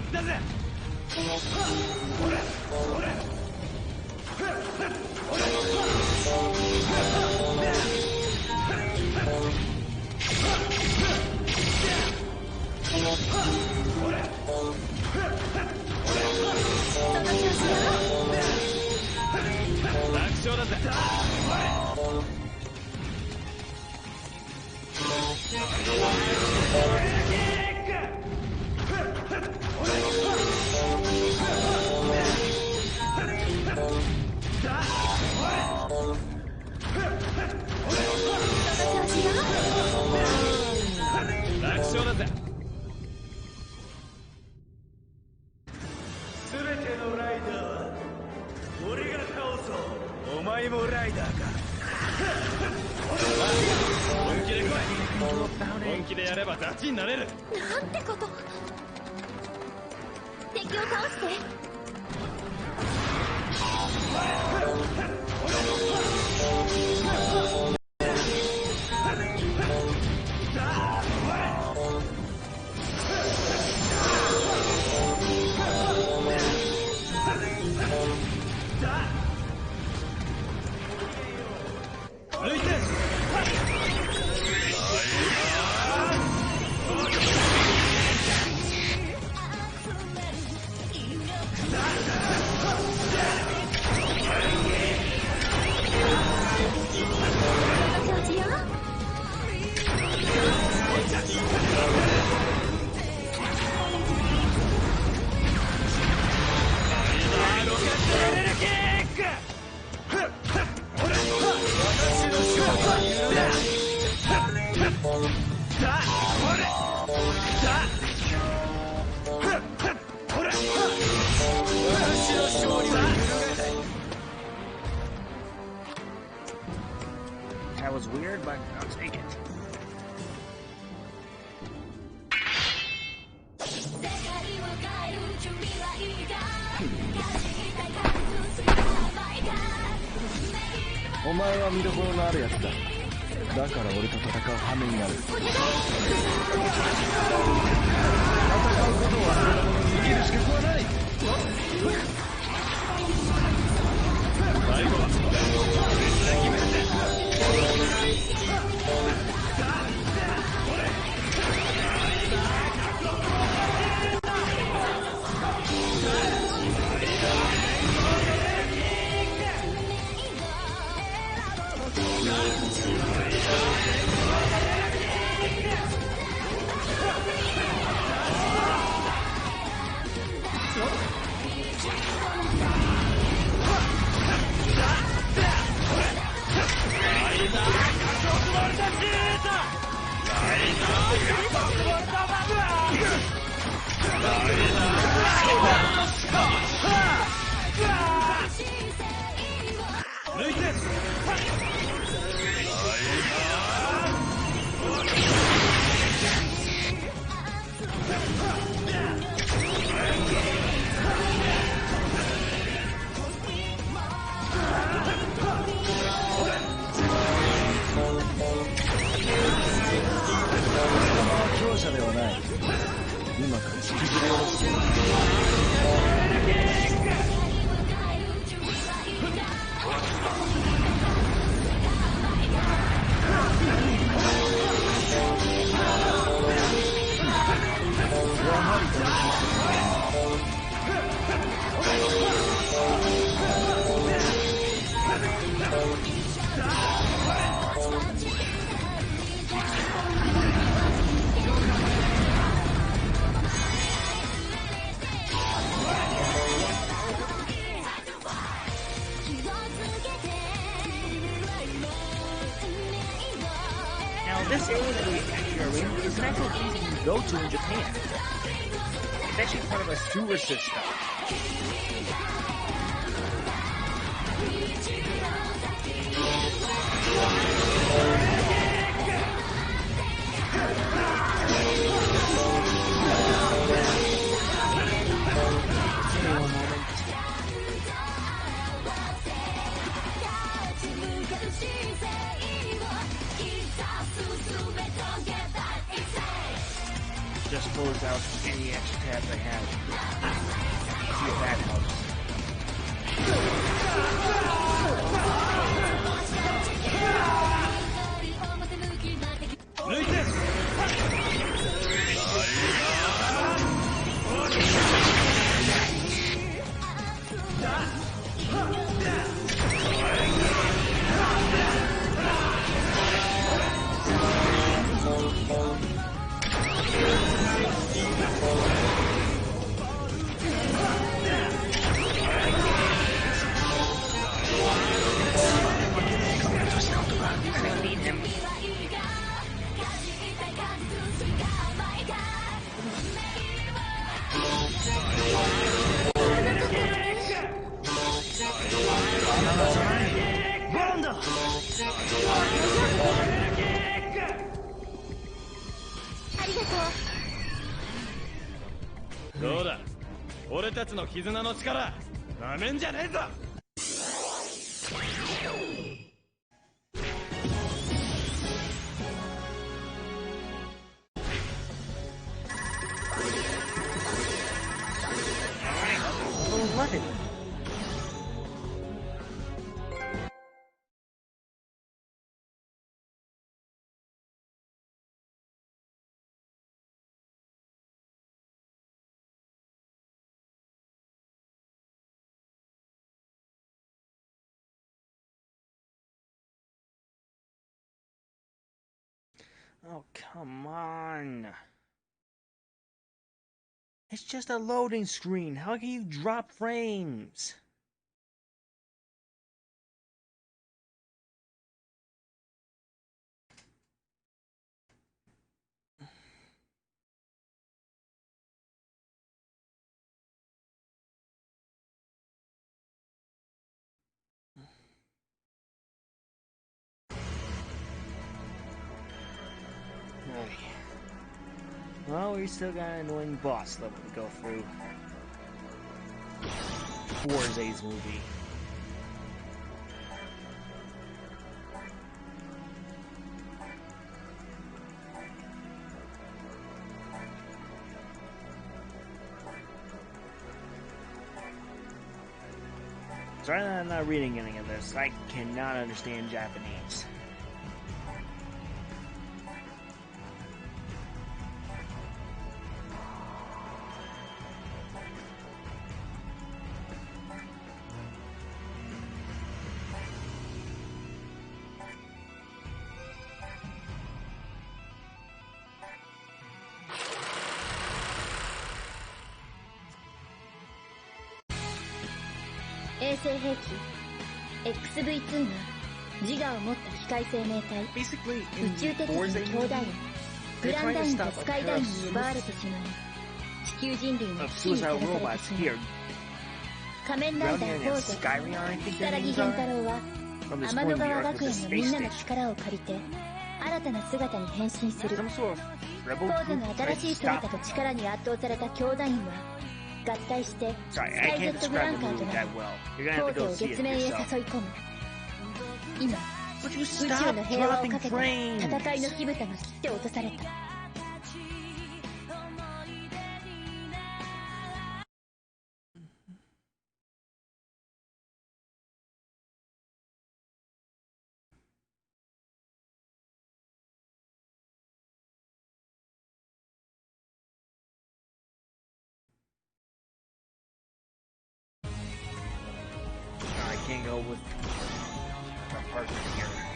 ずだぜ。楽勝だぜ。楽勝だぜ。すべてのライダーは俺が倒そう。お前もライダーか。本気で来い。本気でやればダチになれる。なんてこと。敵を倒して。That was weird, but I'll take it. OMAE は見どころのあるやつだ。だから俺と戦う羽目になる。戦うことを忘れた者に逃げる資格はない。最後は別な決めて。強者ではない。今から引きずり下ろす。Now, this area that we actually are in is an actual place you can go to in Japan. It's actually part of a sewer system. just close out any extra tabs I have. See if that helps.どうだ俺たちの絆の力なめんじゃねえぞOh, come on. It's just a loading screen. How can you drop frames? Well, we still got an annoying boss level to go through. Forza's movie. Sorry that I'm not reading any of this. I cannot understand Japanese. XV2 が自我を持った機械生命体 Basically, 宇宙鉄人兄弟グランダインとスカイダインに奪われてしまい地球人類の危機にさらされてしまう仮面ライダーフォーゼ如月源太郎は天の川学園のみんなの力を借りて新たな姿に変身するフォーゼの新しい姿と力に圧倒された兄弟員は合体してスカイジェットブランカーとなりフォーゼを月面へ誘い込む今宇宙の平和をかけた戦いの火蓋が切って落とされたI can't go with a partner here.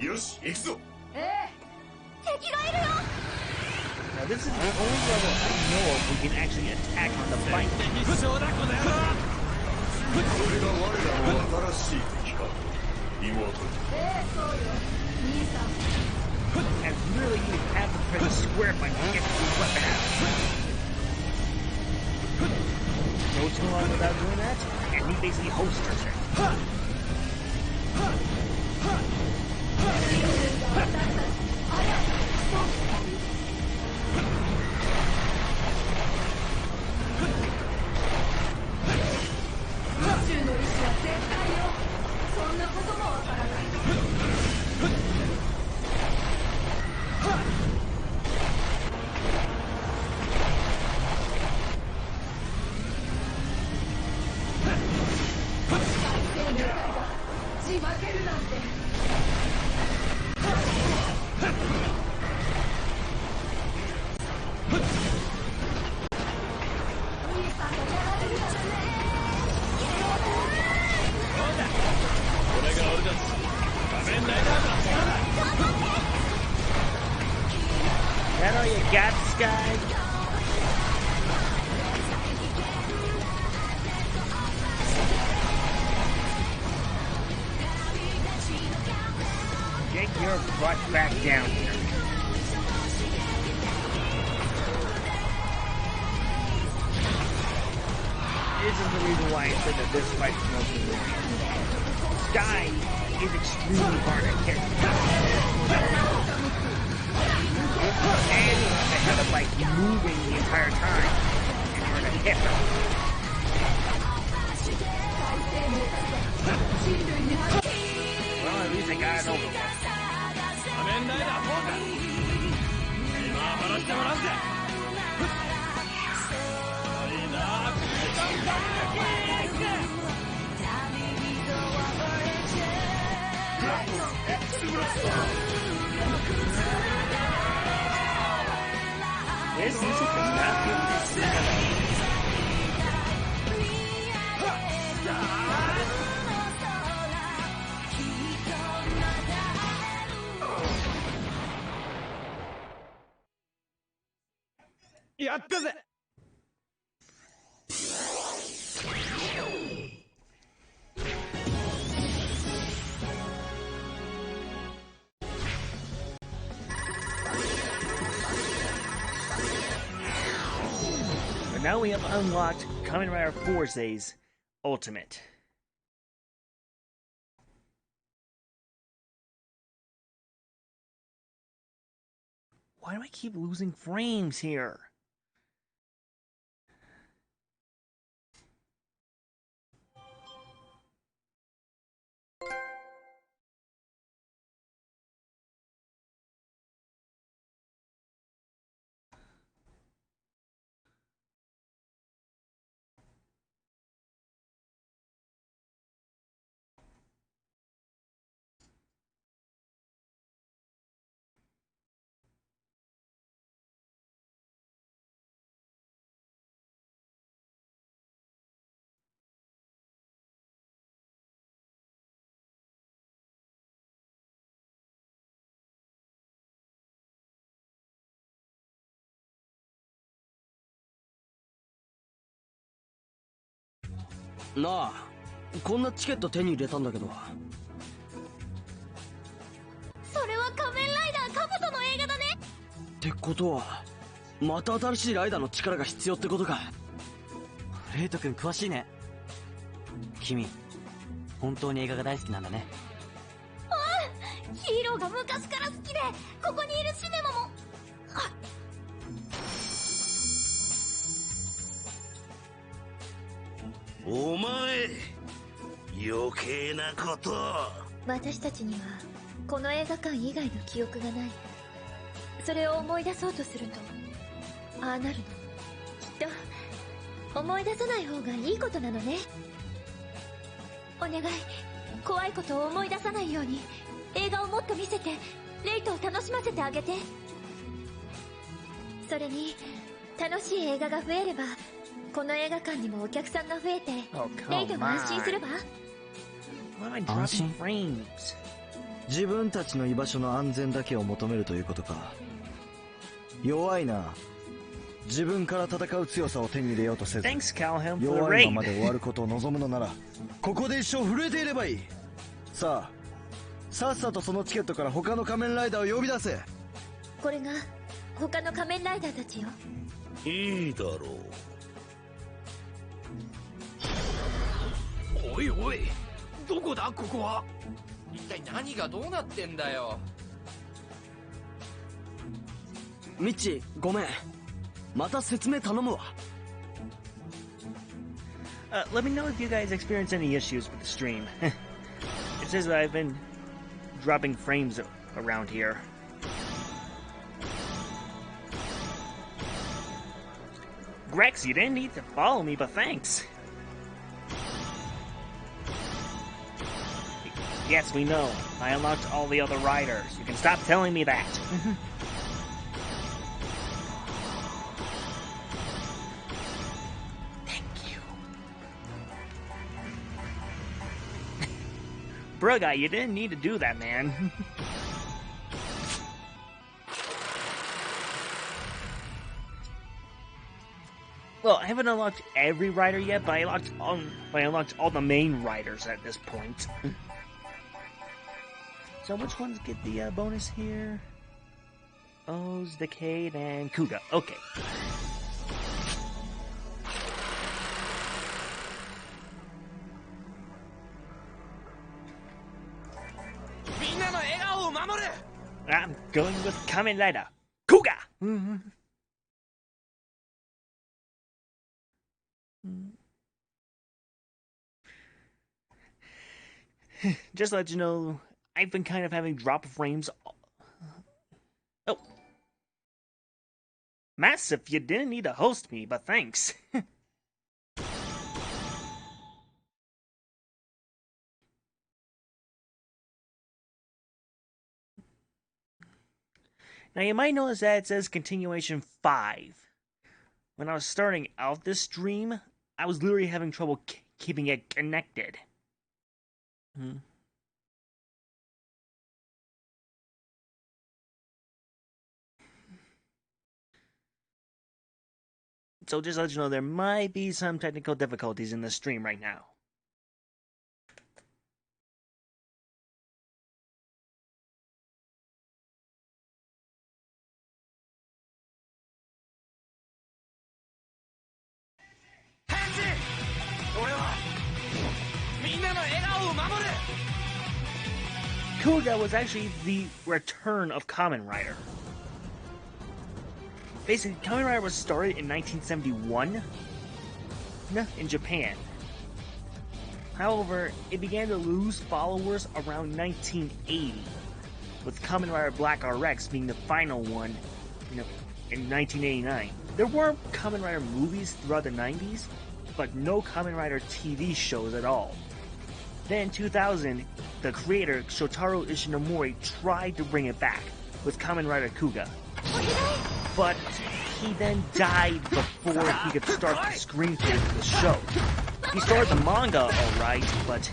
Yoshi, 行くぞ。敵がいるよ this is the only level I know of we can actually attack on the bike. And really, you have to press the square button to get the weapon out. Go too long without doing that, and he basically holsters it. That all you got, Sky? Get your butt back down here. This is the reason why I said that this fight is most annoying. Sky is extremely hard to hit. And you have to have a bike moving the entire time in order to hit her. Well, at least I got it over with. This music does not give me this scene. But now we have unlocked Kamen Rider Force's Ultimate. Why do I keep losing frames here?なあ、こんなチケット手に入れたんだけど。それは仮面ライダーカブトの映画だね。ってことはまた新しいライダーの力が必要ってことか。レイト君詳しいね。君本当に映画が大好きなんだね。ああ、ヒーローが昔から好きで、ここにいるシネマも。お前、余計なこと。私たちにはこの映画館以外の記憶がない。それを思い出そうとするとああなるの。きっと思い出さない方がいいことなのね。お願い、怖いことを思い出さないように映画をもっと見せてレイトを楽しませてあげて。それに楽しい映画が増えればこの映画館にもお客さんが増えて、レイトも安心するわ。安心？自分たちの居場所の安全だけを求めるということか。弱いな。自分から戦う強さを手に入れようとせず、 Thanks, Calhoun, for the 弱い raid. ままで終わることを望むのなら、ここで一生震えていればいい。さあ、さっさとそのチケットから他の仮面ライダーを呼び出せ。これが他の仮面ライダーたちよ。いいだろう。おいおい、どこだここは。一体何がどうなってんだよ。ミッチ、ごめん。また説明頼むわ。Let me know if you guys experience any issues with the stream. It says that I've been dropping frames around here. Grex, you didn't need to follow me, but thanks. Yes, we know. I unlocked all the other riders. You can stop telling me that. Bruh, you didn't need to do that, man. Well, I haven't unlocked every rider yet, but I unlocked all the main riders at this point. So which ones get the bonus here? O's, Decade, and Kuga. Okay. I'm going with Kamen Rider Kuga! Just to let you know, I've been kind of having drop frames. Oh. Massive, you didn't need to host me, but thanks. Now you might notice that it says continuation 5. When I was starting out this stream, I was literally having trouble keeping it connected. So just to let you know, there might be some technical difficulties in the stream right now. Kuga was actually the return of Kamen Rider. Basically, Kamen Rider was started in 1971 in Japan. However, it began to lose followers around 1980, with Kamen Rider Black RX being the final one in 1989. There were Kamen Rider movies throughout the 90s, but no Kamen Rider TV shows at all. Then in 2000, the creator Shotaro Ishinomori tried to bring it back with Kamen Rider Kuga. But he then died before he could start the screenplay for the show. He started the manga alright, but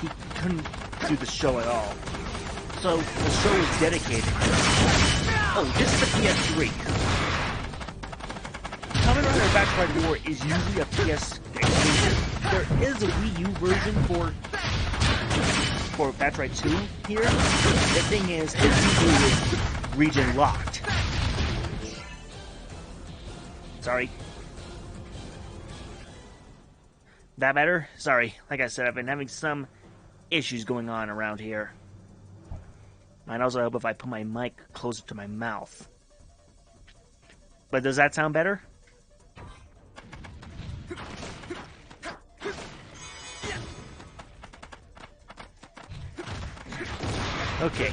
he couldn't do the show at all. So the show is dedicated. Oh, this is the PS3. Kamen Rider Backstride War is usually a PS exclusive. There is a Wii U version for Backstride 2 here. The thing is, it's usually region locked. Sorry. That better? Sorry. Like I said, I've been having some issues going on around here. Might also help if I put my mic closer to my mouth. But does that sound better? Okay.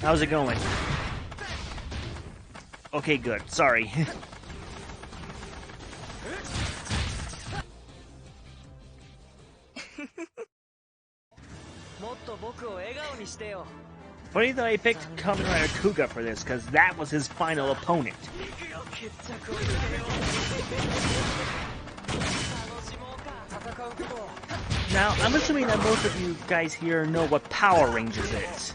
How's it going? Okay, good. Sorry. Funny that I picked Kamen Rider Kuga for this, because that was his final opponent. Now, I'm assuming that most of you guys here know what Power Rangers is.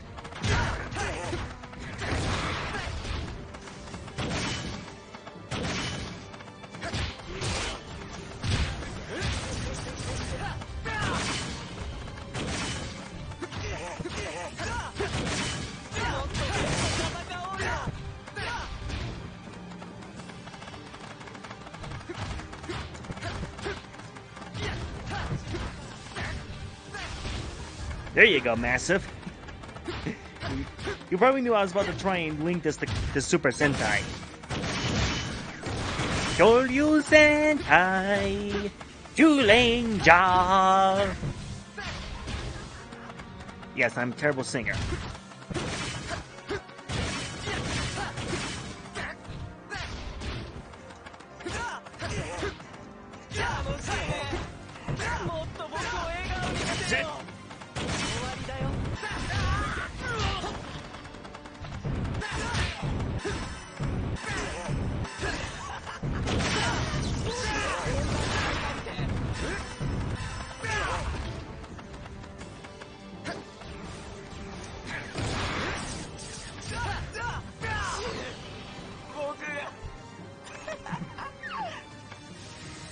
There you go, Massive. You probably knew I was about to try and link this to Super Sentai. Kyoryu Sentai Julenja. Yes, I'm a terrible singer. That's it.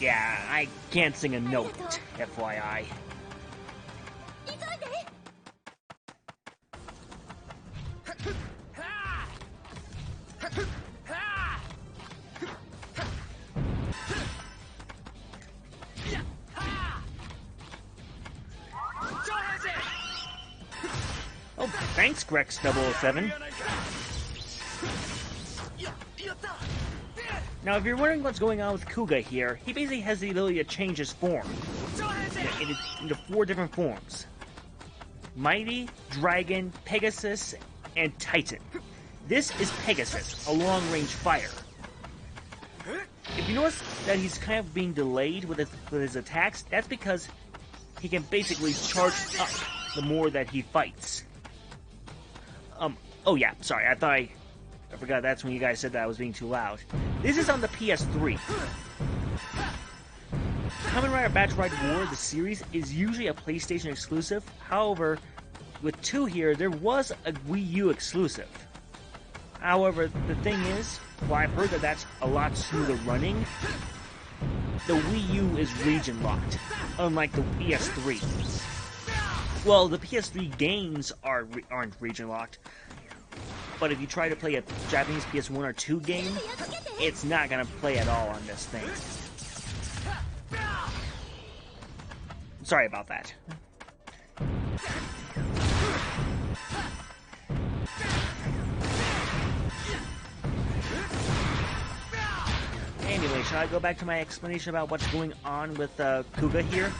Yeah, I can't sing a note, FYI. Oh, thanks, Grex007. Now, if you're wondering what's going on with Kuga here, he basically has the ability to change his form into 4 different forms. Mighty, Dragon, Pegasus, and Titan. This is Pegasus, a long-range fighter. If you notice that he's kind of being delayed with his attacks, that's because he can basically charge up the more that he fights. Oh yeah, sorry, I forgot that's when you guys said that I was being too loud. This is on the PS3. Kamen Rider Batch Ride War, the series, is usually a PlayStation exclusive. However, with 2 here, there was a Wii U exclusive. However, the thing is, while I've heard that that's a lot smoother running, the Wii U is region locked, unlike the PS3. Well, the PS3 games aren't region locked, but if you try to play a Japanese PS1 or 2 game, it's not gonna play at all on this thing. Sorry about that. Anyway, shall I go back to my explanation about what's going on with Kuga here?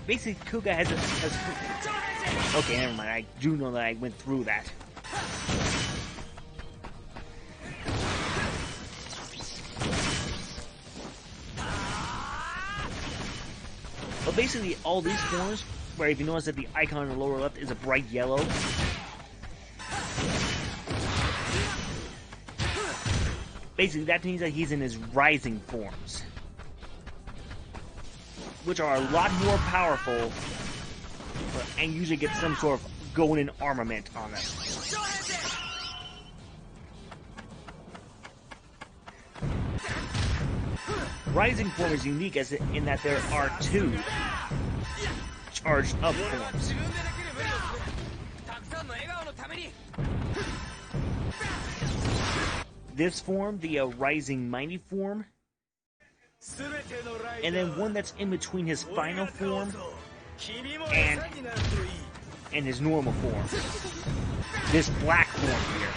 Basically, Kuga has okay, never mind. I do know that I went through that. But basically, all these forms, where if you notice that the icon in the lower left is a bright yellow, basically that means that he's in his rising forms, which are a lot more powerful and usually get some sort of golden armament on them. Rising form is unique in that there are 2 charged up forms. This form, the rising mighty form, and then one that's in between his final form and his normal form. This black form here.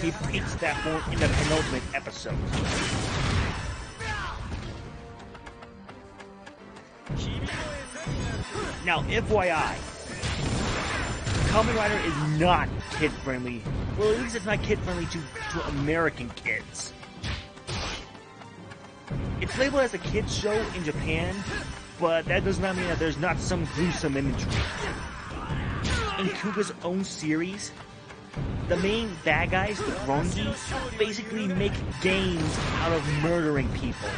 He picks that form in the penultimate episode. Now, FYI, Kamen Rider is not kid-friendly. Well, at least it's not kid-friendly to American kids. It's labeled as a kids show in Japan, but that does not mean that there's not some gruesome imagery. In Kuga's own series, the main bad guys, the Rongi, basically make games out of murdering people.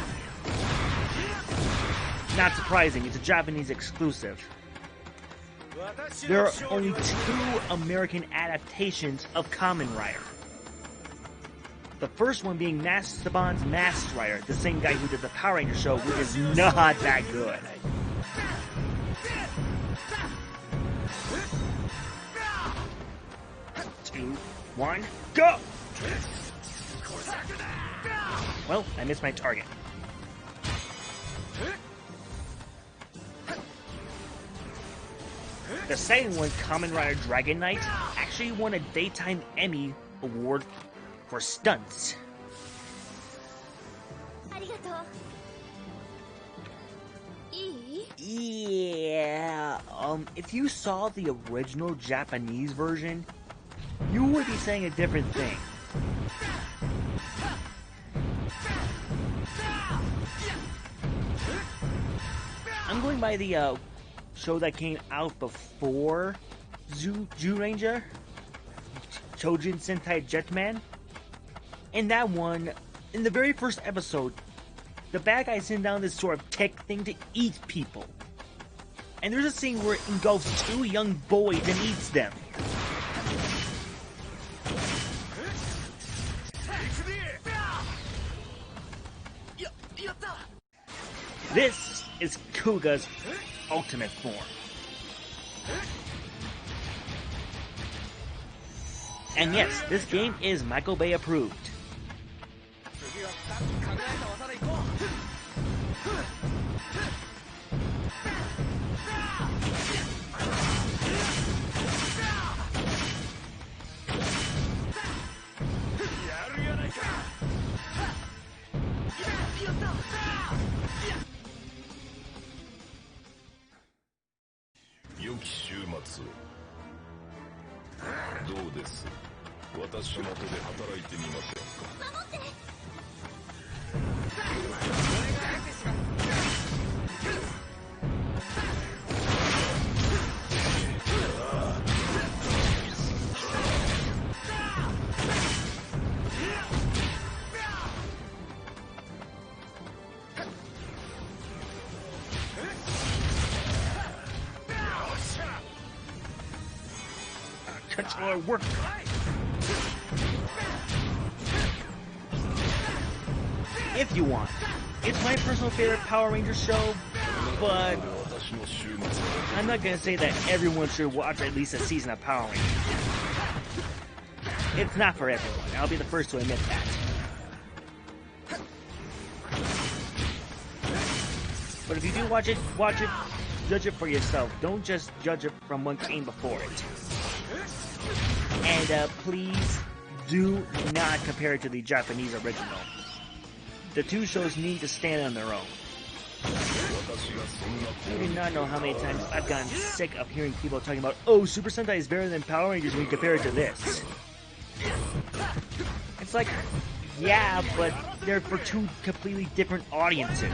Not surprising, it's a Japanese exclusive. There are only 2 American adaptations of Kamen Rider. The first one being Saban's Masked Rider, the same guy who did the Power Ranger show, which is not that good. Two, 1, go! Well, I missed my target. The second one, Kamen Rider Dragon Knight, actually won a Daytime Emmy Award for stunts. ありがとう。いい？ Yeah, if you saw the original Japanese version, you would be saying a different thing. I'm going by the show that came out before Ranger, Chojin Sentai Jetman. In that one, in the very first episode, the bad guy sent down this sort of tech thing to eat people. And there's a scene where it engulfs two young boys and eats them. This is Kuga's ultimate form. And yes, this game is Michael Bay approved. Controller work. If you want. It's my personal favorite Power Rangers show, but I'm not gonna say that everyone should watch at least a season of Power Rangers. It's not for everyone. I'll be the first to admit that. But if you do watch it, judge it for yourself. Don't just judge it from what came before it. And please do not compare it to the Japanese original. The two shows need to stand on their own. You do not know how many times I've gotten sick of hearing people talking about, oh, Super Sentai is better than Power Rangers when you compare it to this. It's like, yeah, but they're for two completely different audiences.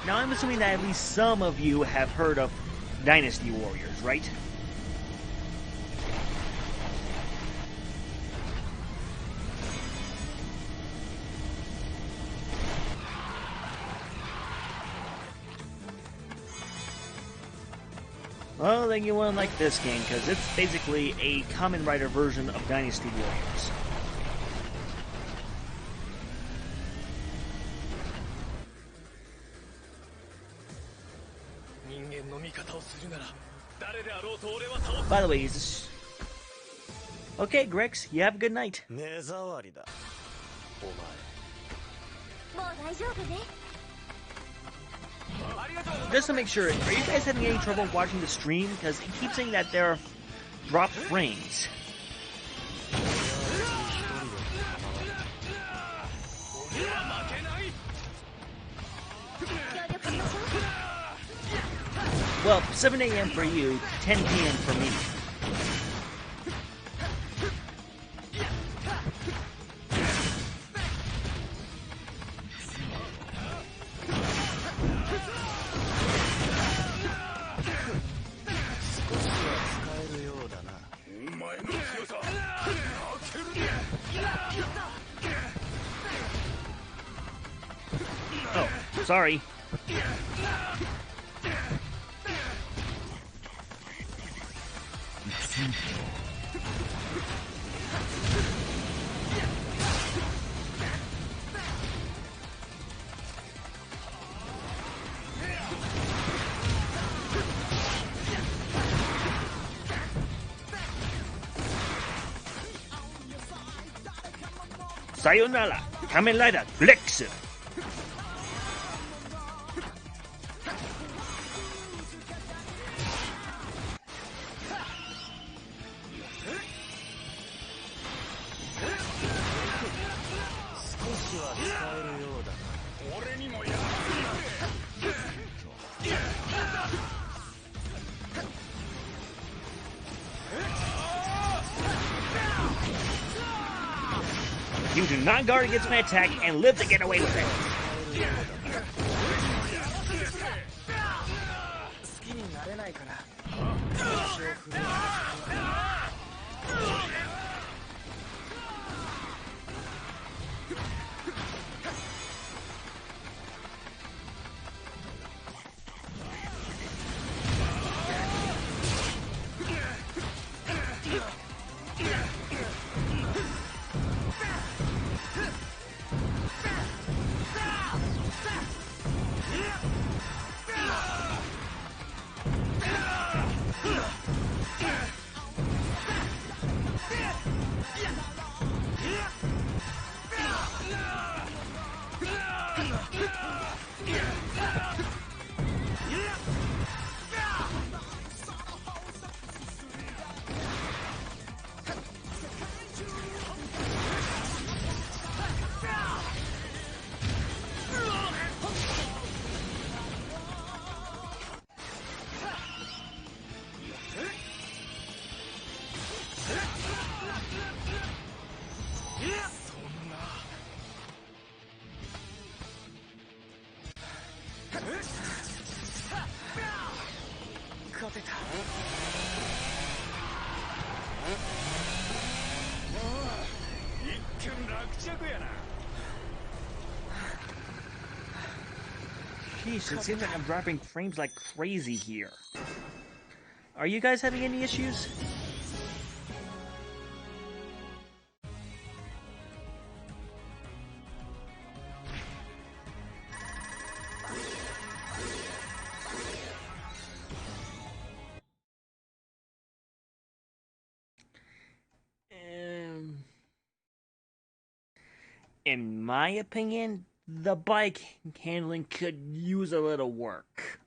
Now I'm assuming that at least some of you have heard of Dynasty Warriors, right? Well, then you won't like this game, because it's basically a Kamen Rider version of Dynasty Warriors. By the way, is this... Okay, Grex, you have a good night. Just to make sure, are you guys having any trouble watching the stream? Because it keeps saying that there are dropped frames. Well, 7 a.m. for you, 10 p.m. for me. Oh, sorry. Sayonara, Kamen Rider Flex! You do not guard against my attack and live to get away with it. Jeez, it seems like I'm dropping frames like crazy here. Are you guys having any issues? In my opinion, the bike handling could use a little work.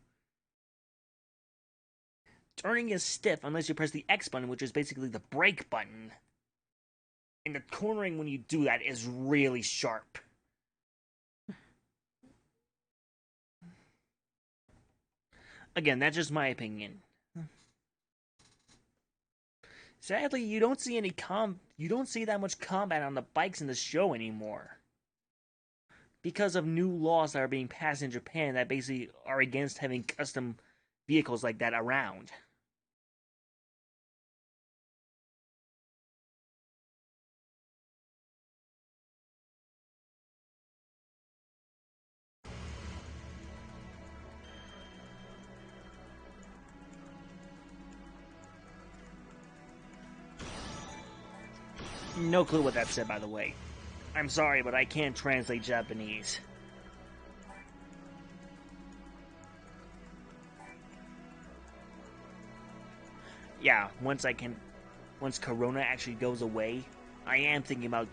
Turning is stiff unless you press the X button, which is basically the brake button. And the cornering when you do that is really sharp. Again, that's just my opinion. Sadly, you don't see that much combat on the bikes in the show anymore. Because of new laws that are being passed in Japan that basically are against having custom vehicles like that around. No clue what that said, by the way. I'm sorry, but I can't translate Japanese. Yeah, once Corona actually goes away, I am thinking about...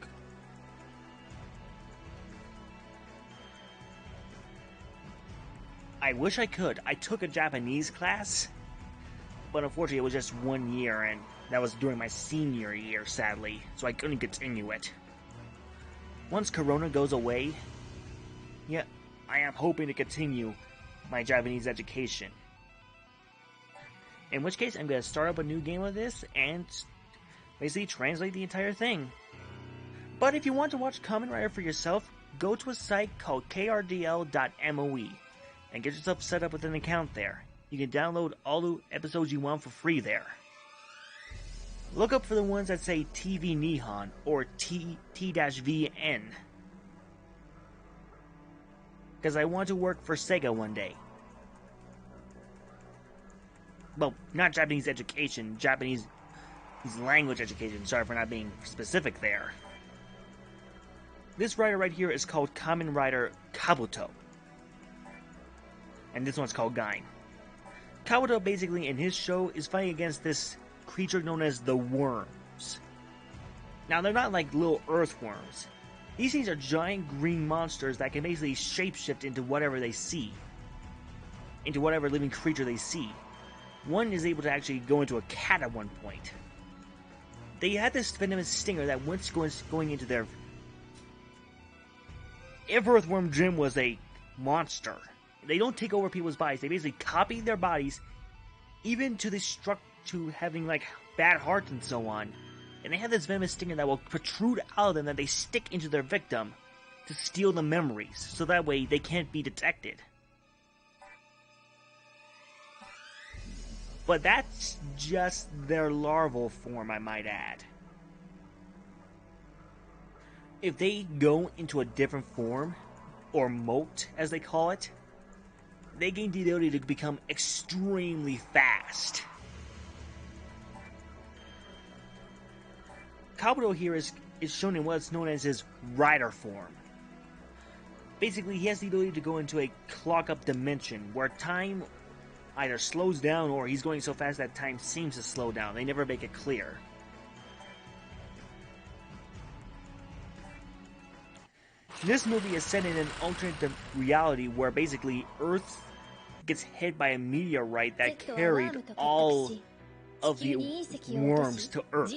I wish I could. I took a Japanese class, but unfortunately it was just 1 year, and that was during my senior year, sadly, so I couldn't continue it. Once Corona goes away, yeah, I am hoping to continue my Japanese education. In which case, I'm going to start up a new game of this and basically translate the entire thing. But if you want to watch Kamen Rider for yourself, go to a site called krdl.moe and get yourself set up with an account there. You can download all the episodes you want for free there. Look up for the ones that say TV Nihon or T-VN. Because I want to work for Sega one day. Well, not Japanese education, Japanese language education. Sorry for not being specific there. This rider right here is called Kamen Rider Kabuto. And this one's called Gain. Kabuto basically in his show is fighting against this creature known as the Worms. Now they're not like little earthworms. These things are giant green monsters that can basically shapeshift into whatever they see. Into whatever living creature they see. One is able to actually go into a cat at one point. They had this venomous stinger that once going into their... If Earthworm Jim was a monster, they don't take over people's bodies. They basically copy their bodies, even to to having like bad hearts and so on. And they have this venomous stinger that will protrude out of them that they stick into their victim to steal the memories, so that way they can't be detected. But that's just their larval form, I might add. If they go into a different form, or molt as they call it, they gain the ability to become extremely fast. Kabuto here is shown in what's known as his rider form. Basically, he has the ability to go into a clock-up dimension, where time either slows down or he's going so fast that time seems to slow down. They never make it clear. This movie is set in an alternate reality where basically Earth gets hit by a meteorite that carried all of the worms to Earth,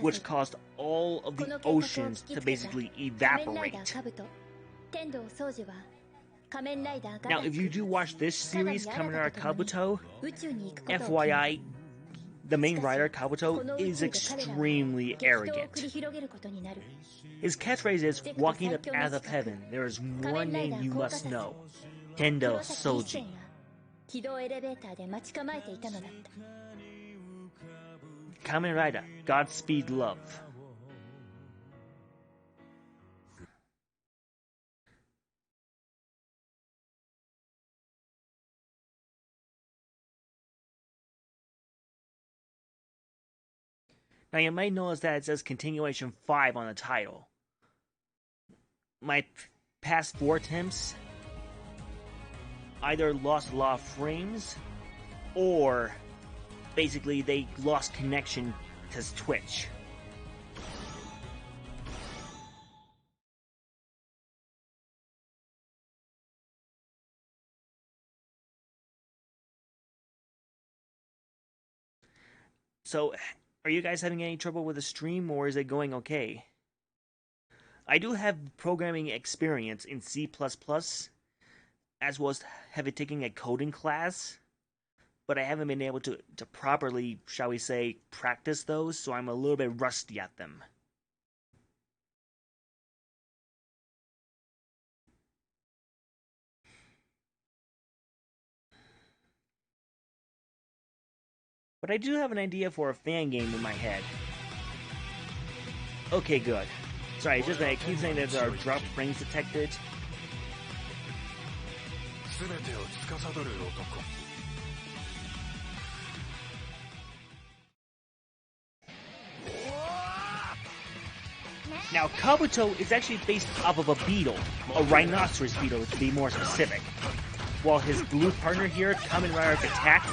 which caused all of the oceans to basically evaporate. Now, if you do watch this series, Kamen Rider Kabuto, FYI, the main rider, Kabuto, is extremely arrogant. His catchphrase is, walking up out of heaven, there is one name you must know, Tendo Soji. Kamen Rider, Godspeed Love. Now you might notice that it says Continuation 5 on the title. My past 4 attempts either lost a lot of frames, or basically they lost connection to Twitch. So, are you guys having any trouble with the stream, or is it going okay? I do have programming experience in C++, as well as have taken a coding class, but I haven't been able to properly, shall we say, practice those, so I'm a little bit rusty at them. But I do have an idea for a fan game in my head. Okay, good. Sorry, it's just that I keep saying that there are dropped frames detected. Now, Kabuto is actually based off of a beetle, a rhinoceros beetle to be more specific. While his blue partner here, Kamen Rider's Attack,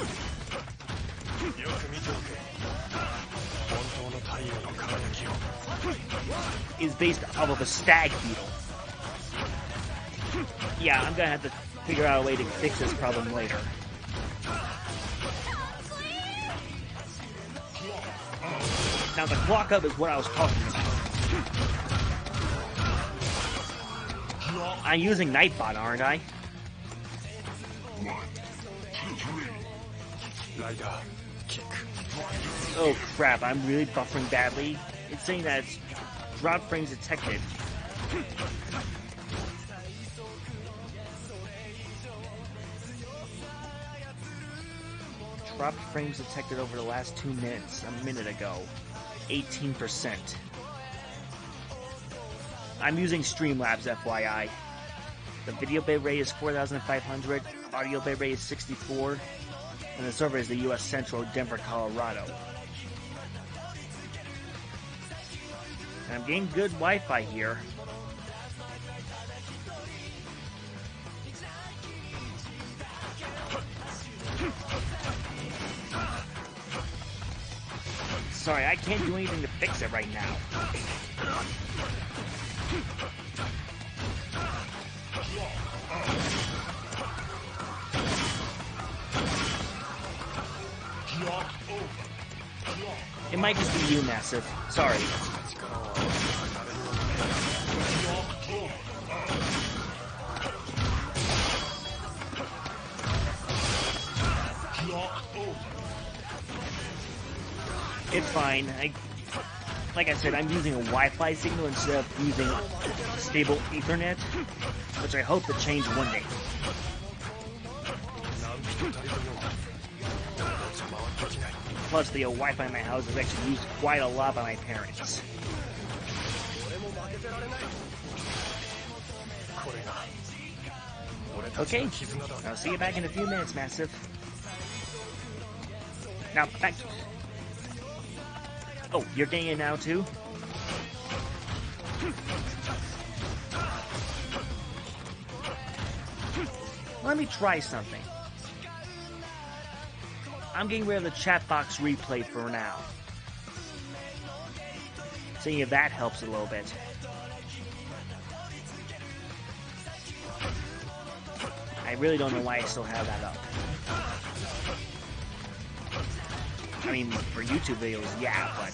is based off of a stag beetle. Yeah, I'm gonna have to figure out a way to fix this problem later. Now the clock up is what I was talking about. I'm using Nightbot, aren't I? Oh crap, I'm really buffering badly. It's saying that it's drop frames detected. Dropped frames detected over the last 2 minutes, a minute ago. 18%. I'm using Streamlabs, FYI. The video bitrate is 4,500, audio bitrate is 64, and the server is the US Central, Denver, Colorado. And I'm getting good Wi-Fi here. Sorry, I can't do anything to fix it right now. might just be you, Massive. Sorry. It's fine. Like I said, I'm using a Wi-Fi signal instead of using stable Ethernet, which I hope to change one day. Plus, the Wi-Fi in my house is actually used quite a lot by my parents. Okay, I'll see you back in a few minutes, Massive. Now, back to... Oh, you're getting it now, too? Let me try something. I'm getting rid of the chat box replay for now. Seeing if that helps a little bit. I really don't know why I still have that up. I mean, for YouTube videos, yeah, but...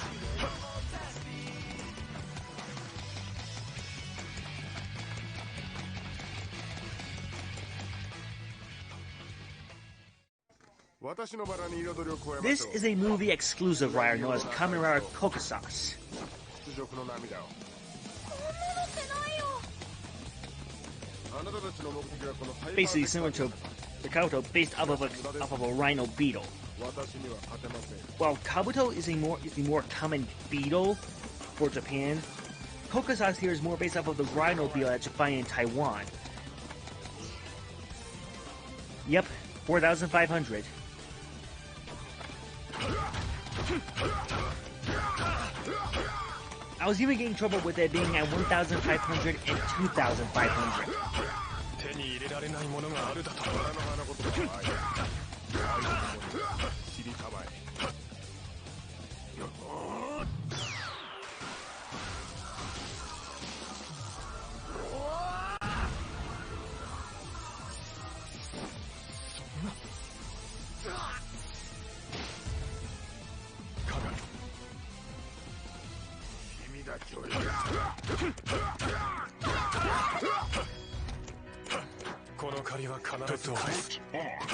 This is a movie exclusive rider known as Kamen Rider Kokusas. Basically similar to the Kabuto, based off of a rhino beetle. While Kabuto is a more common beetle for Japan, Kokusas here is more based off of the rhino beetle that you find in Taiwan. Yep, 4,500. I was even getting trouble with it being at 1,500 and 2,500.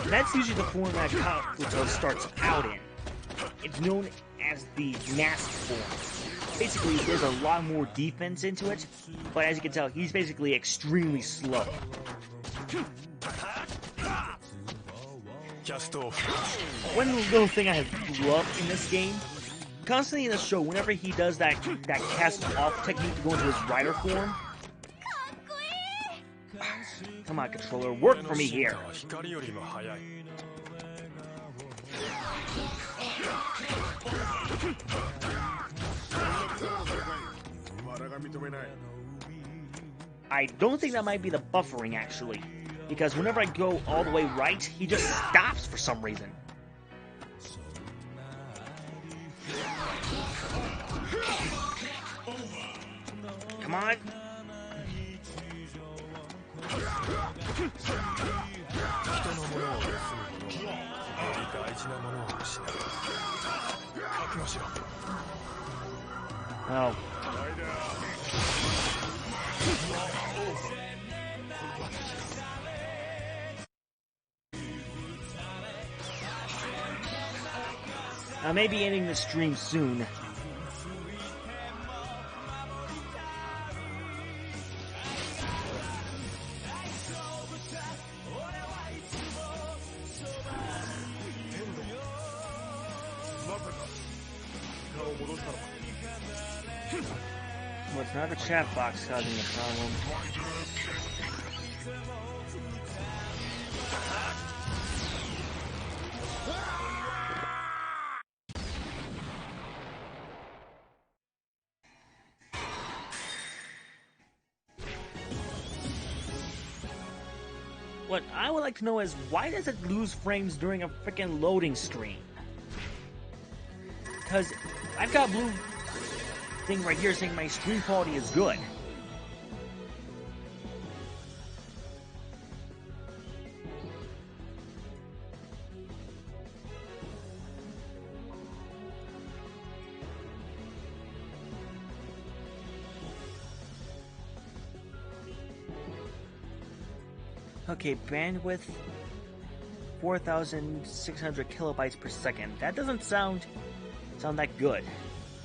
That's usually the form that Kabuto starts out in. It's known as the masked form. Basically, there's a lot more defense into it, but as you can tell, he's basically extremely slow. One little thing I have loved in this game, constantly in the show, whenever he does that cast off technique to go into his rider form, come on, controller, work for me here. I don't think that might be the buffering, actually, because whenever I go all the way right, he just stops for some reason. Come on. Oh. I may be ending the stream soon. Well, it's not the chat box causing the problem. What I would like to know is, why does it lose frames during a freaking loading screen? Because I've got blue thing right here saying my stream quality is good. Okay, bandwidth 4,600 kilobytes per second. That doesn't sound that good.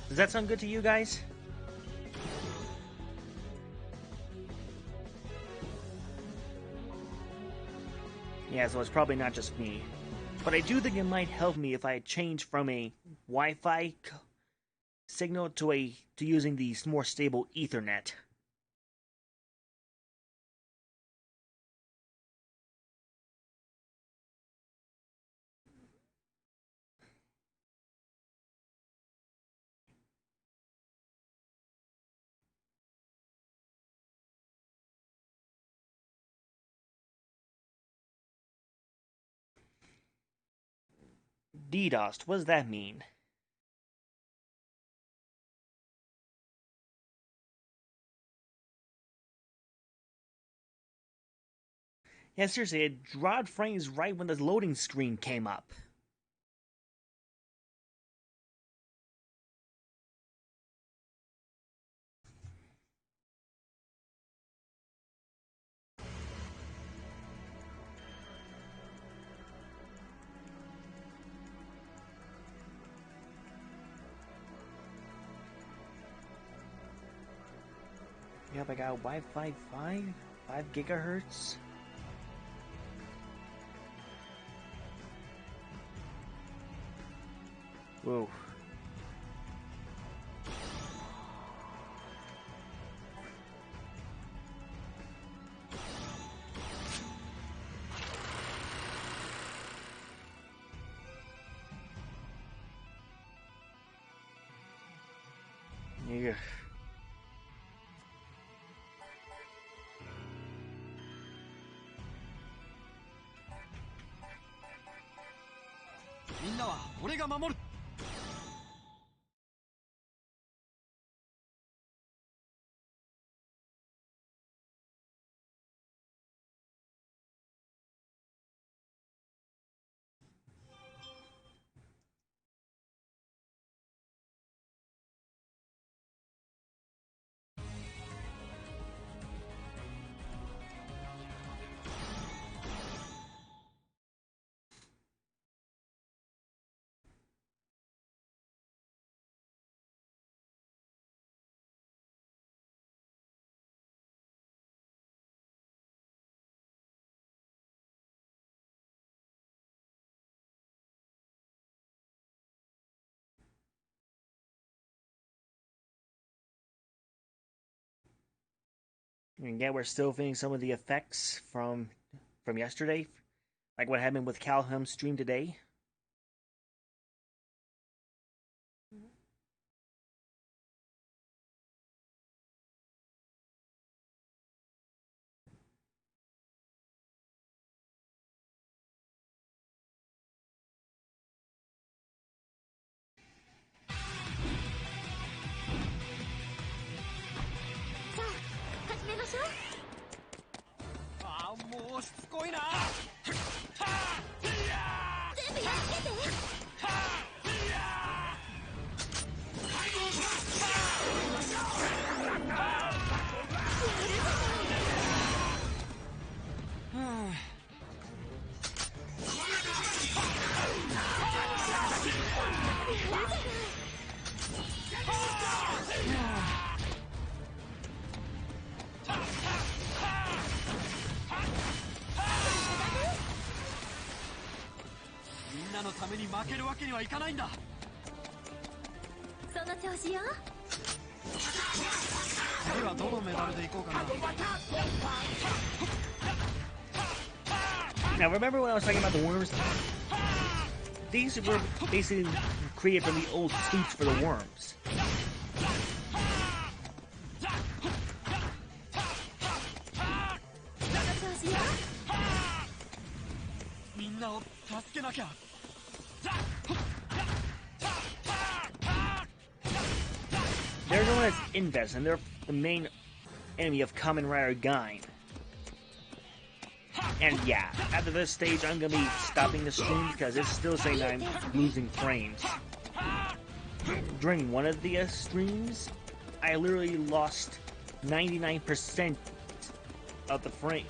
Does that sound good to you guys? Yeah, so it's probably not just me. But I do think it might help me if I change from a Wi-Fi signal to using the more stable Ethernet. DDoS, what does that mean? Yeah, seriously, it dropped frames right when the loading screen came up. Yep, I got Wi-Fi 5 gigahertz. Whoa. Yeah. みんなは俺が守る。And yeah, we're still feeling some of the effects from yesterday, like what happened with Calhoun's stream today. Now remember when I was talking about the worms? These were basically created from the old suits for the worms. They're known as Invest, and they're the main enemy of Kamen Rider Gain. And yeah, after this stage, I'm gonna be stopping the stream because it's still saying I'm losing frames. During one of the streams, I literally lost 99% of the frame.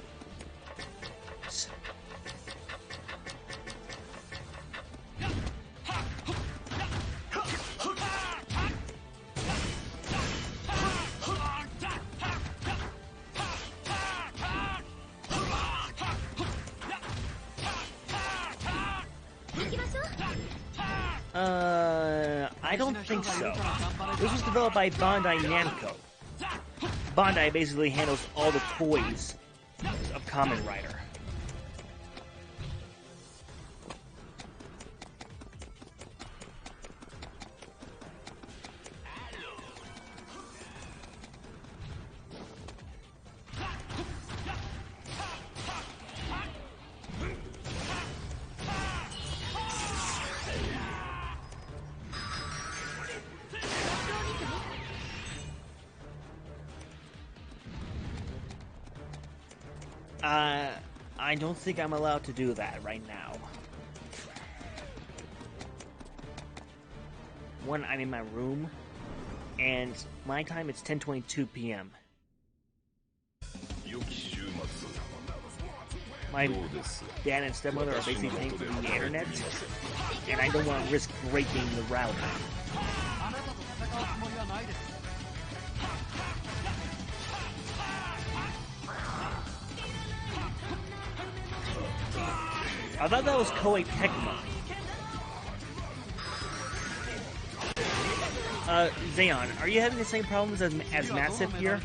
don't think so. This was developed by Bandai Namco. Bandai basically handles all the toys of Kamen Rider. I don't think I'm allowed to do that right now. One, I'm in my room, and my time it's 10:22 p.m. My dad and stepmother are basically paying for the internet, and I don't want to risk breaking the router. I thought that was Koei Tecmo. Zeon, are you having the same problems as Massive here?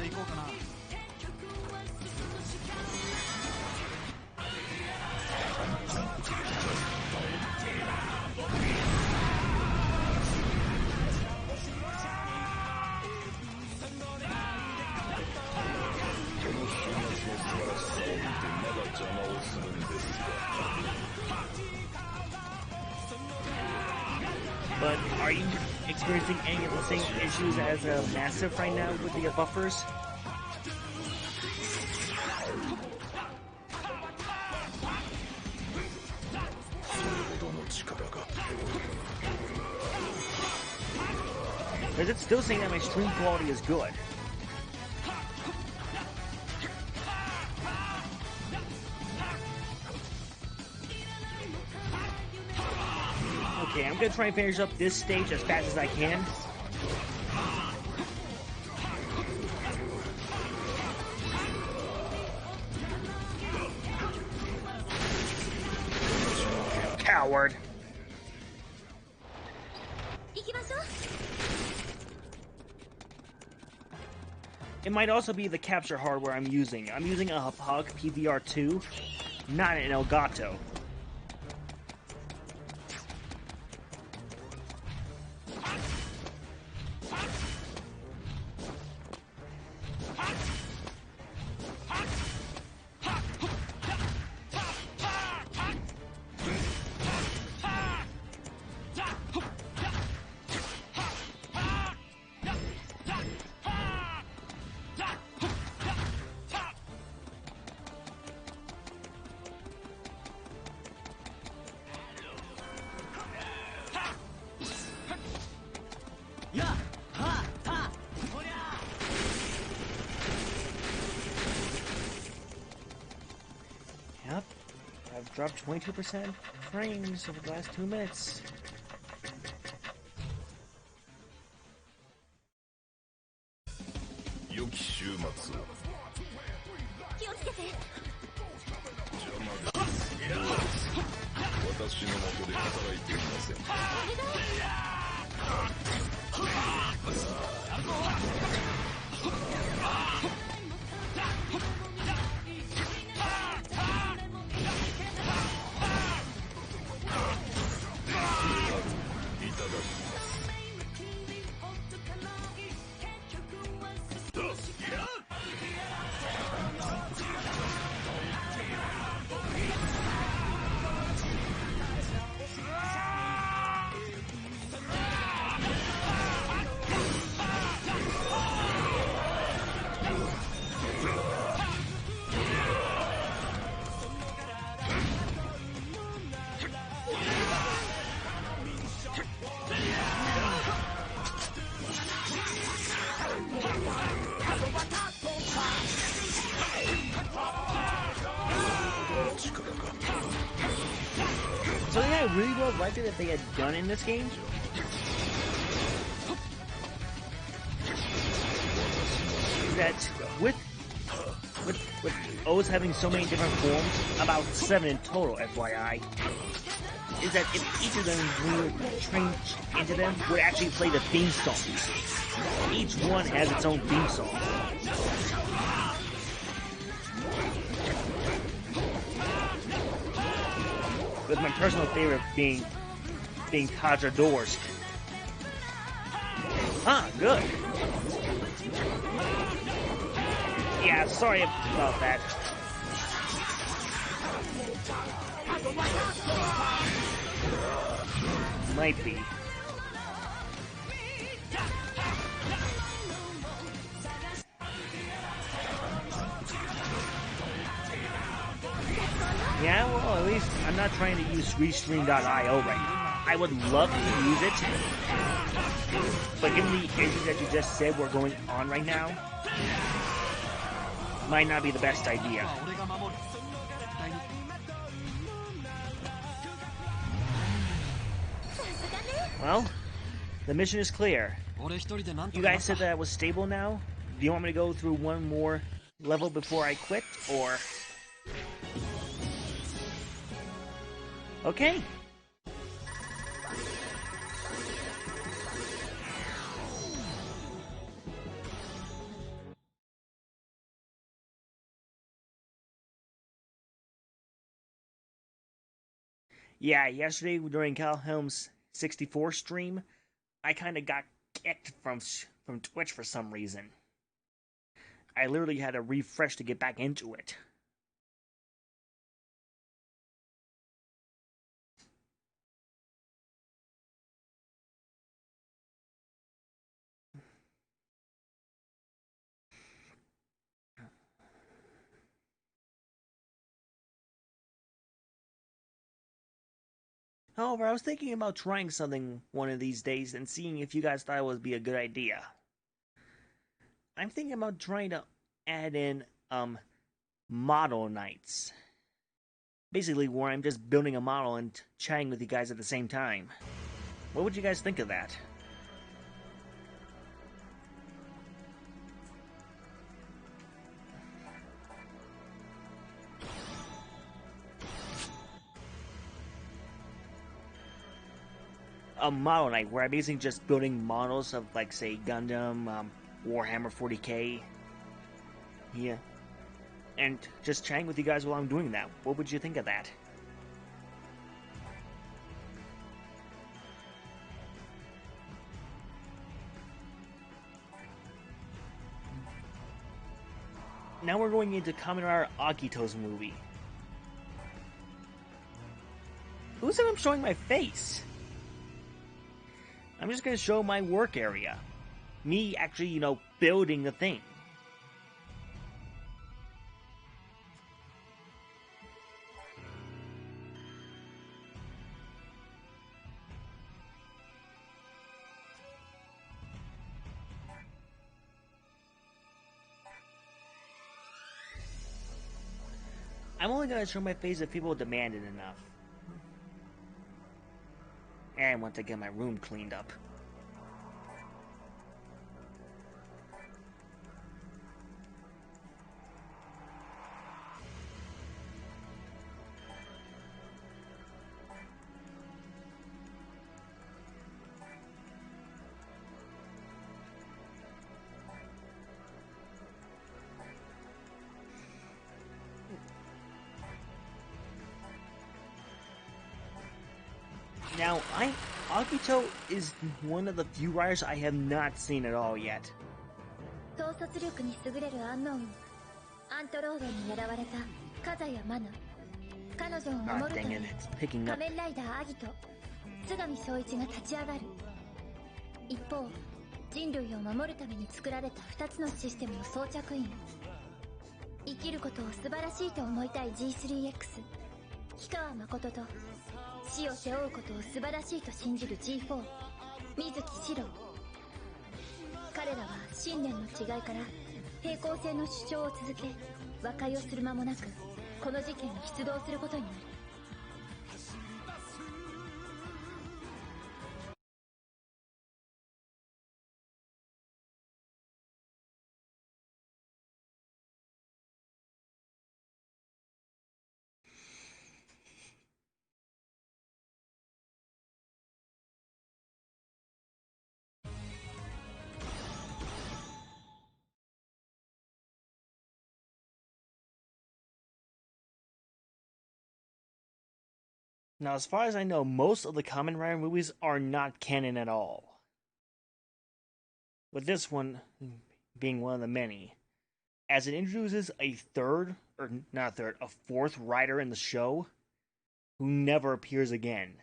But are you experiencing any of the same issues as Massive right now with the buffers? Because it's still saying that my stream quality is good. Okay, I'm gonna try and finish up this stage as fast as I can. Coward. It might also be the capture hardware I'm using. I'm using a Hug PVR2, not an Elgato. Yep, I've dropped 22% frames over the last 2 minutes. Something I really would like that they had done in this game is that with O's having so many different forms, about 7 in total, FYI, is that if each of them, when you're trained into them, would actually play the theme song. Each one has its own theme song. With my personal favorite being KAZUREROO. Ah, good. Yeah, sorry about that. Might be. Yeah, well, at least I'm not trying to use Restream.io right now. I would love to use it, but given the issues that you just said were going on right now, might not be the best idea. Well, the mission is clear. You guys said that it was stable now? Do you want me to go through one more level before I quit, or...? Okay. Yeah, yesterday during Calhelm's 64 stream, I kind of got kicked from Twitch for some reason. I literally had to refresh to get back into it. However, I was thinking about trying something one of these days and seeing if you guys thought it would be a good idea. I'm thinking about trying to add in, model nights. Basically, where I'm just building a model and chatting with you guys at the same time. What would you guys think of that? A model night where I'm basically just building models of, like, say, Gundam, Warhammer 40k. Yeah. And just chatting with you guys while I'm doing that. What would you think of that? Now we're going into Kamen Rider Akito's movie. Who said I'm showing my face? I'm just going to show my work area. Me actually, you know, building the thing. I'm only going to show my face if people demand it enough. And once I get my room cleaned up. Now, Akito is one of the few riders I have not seen at all yet. 統率力に優れるアンノーン、アントロードに狙われた風谷マナ、彼女を守るために仮面ライダーアギト、津上総一が立ち上がる。一方、人類を守るために作られた2つのシステムの装着員、生きることを素晴らしいと思いたい G3X、氷川誠と死を背負うことを素晴らしいと信じる G4、水木四郎。彼らは信念の違いから平行線の主張を続け、和解をする間もなくこの事件に出動することになる。Now, as far as I know, most of the Kamen Rider movies are not canon at all. With this one being one of the many, as it introduces a fourth rider in the show who never appears again.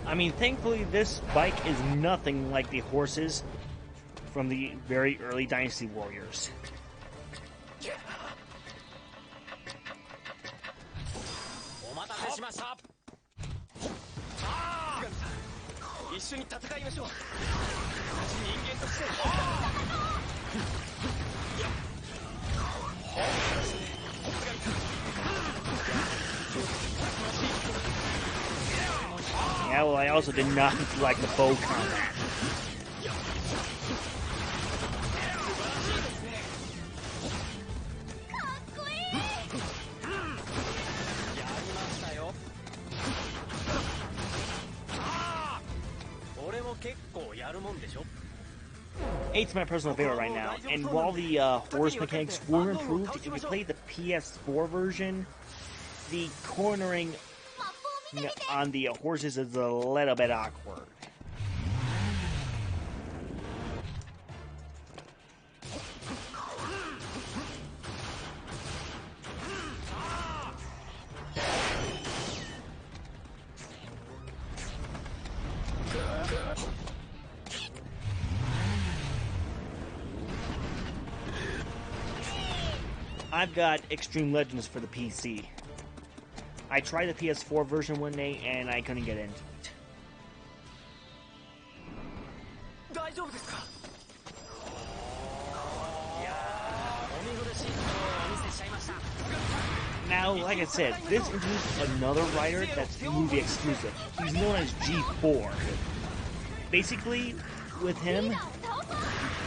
I mean, thankfully, this bike is nothing like the horses from the very early Dynasty Warriors. Yeah, well, I also did not like the bow combat. Eight's my personal favorite right now, and while the horse mechanics were improved, if you played the PS4 version, the cornering on the horses is a little bit awkward. I've got Extreme Legends for the PC. I tried the PS4 version one day and I couldn't get into it. Now, like I said, this introduces another rider that's movie exclusive. He's known as G4. Basically, with him,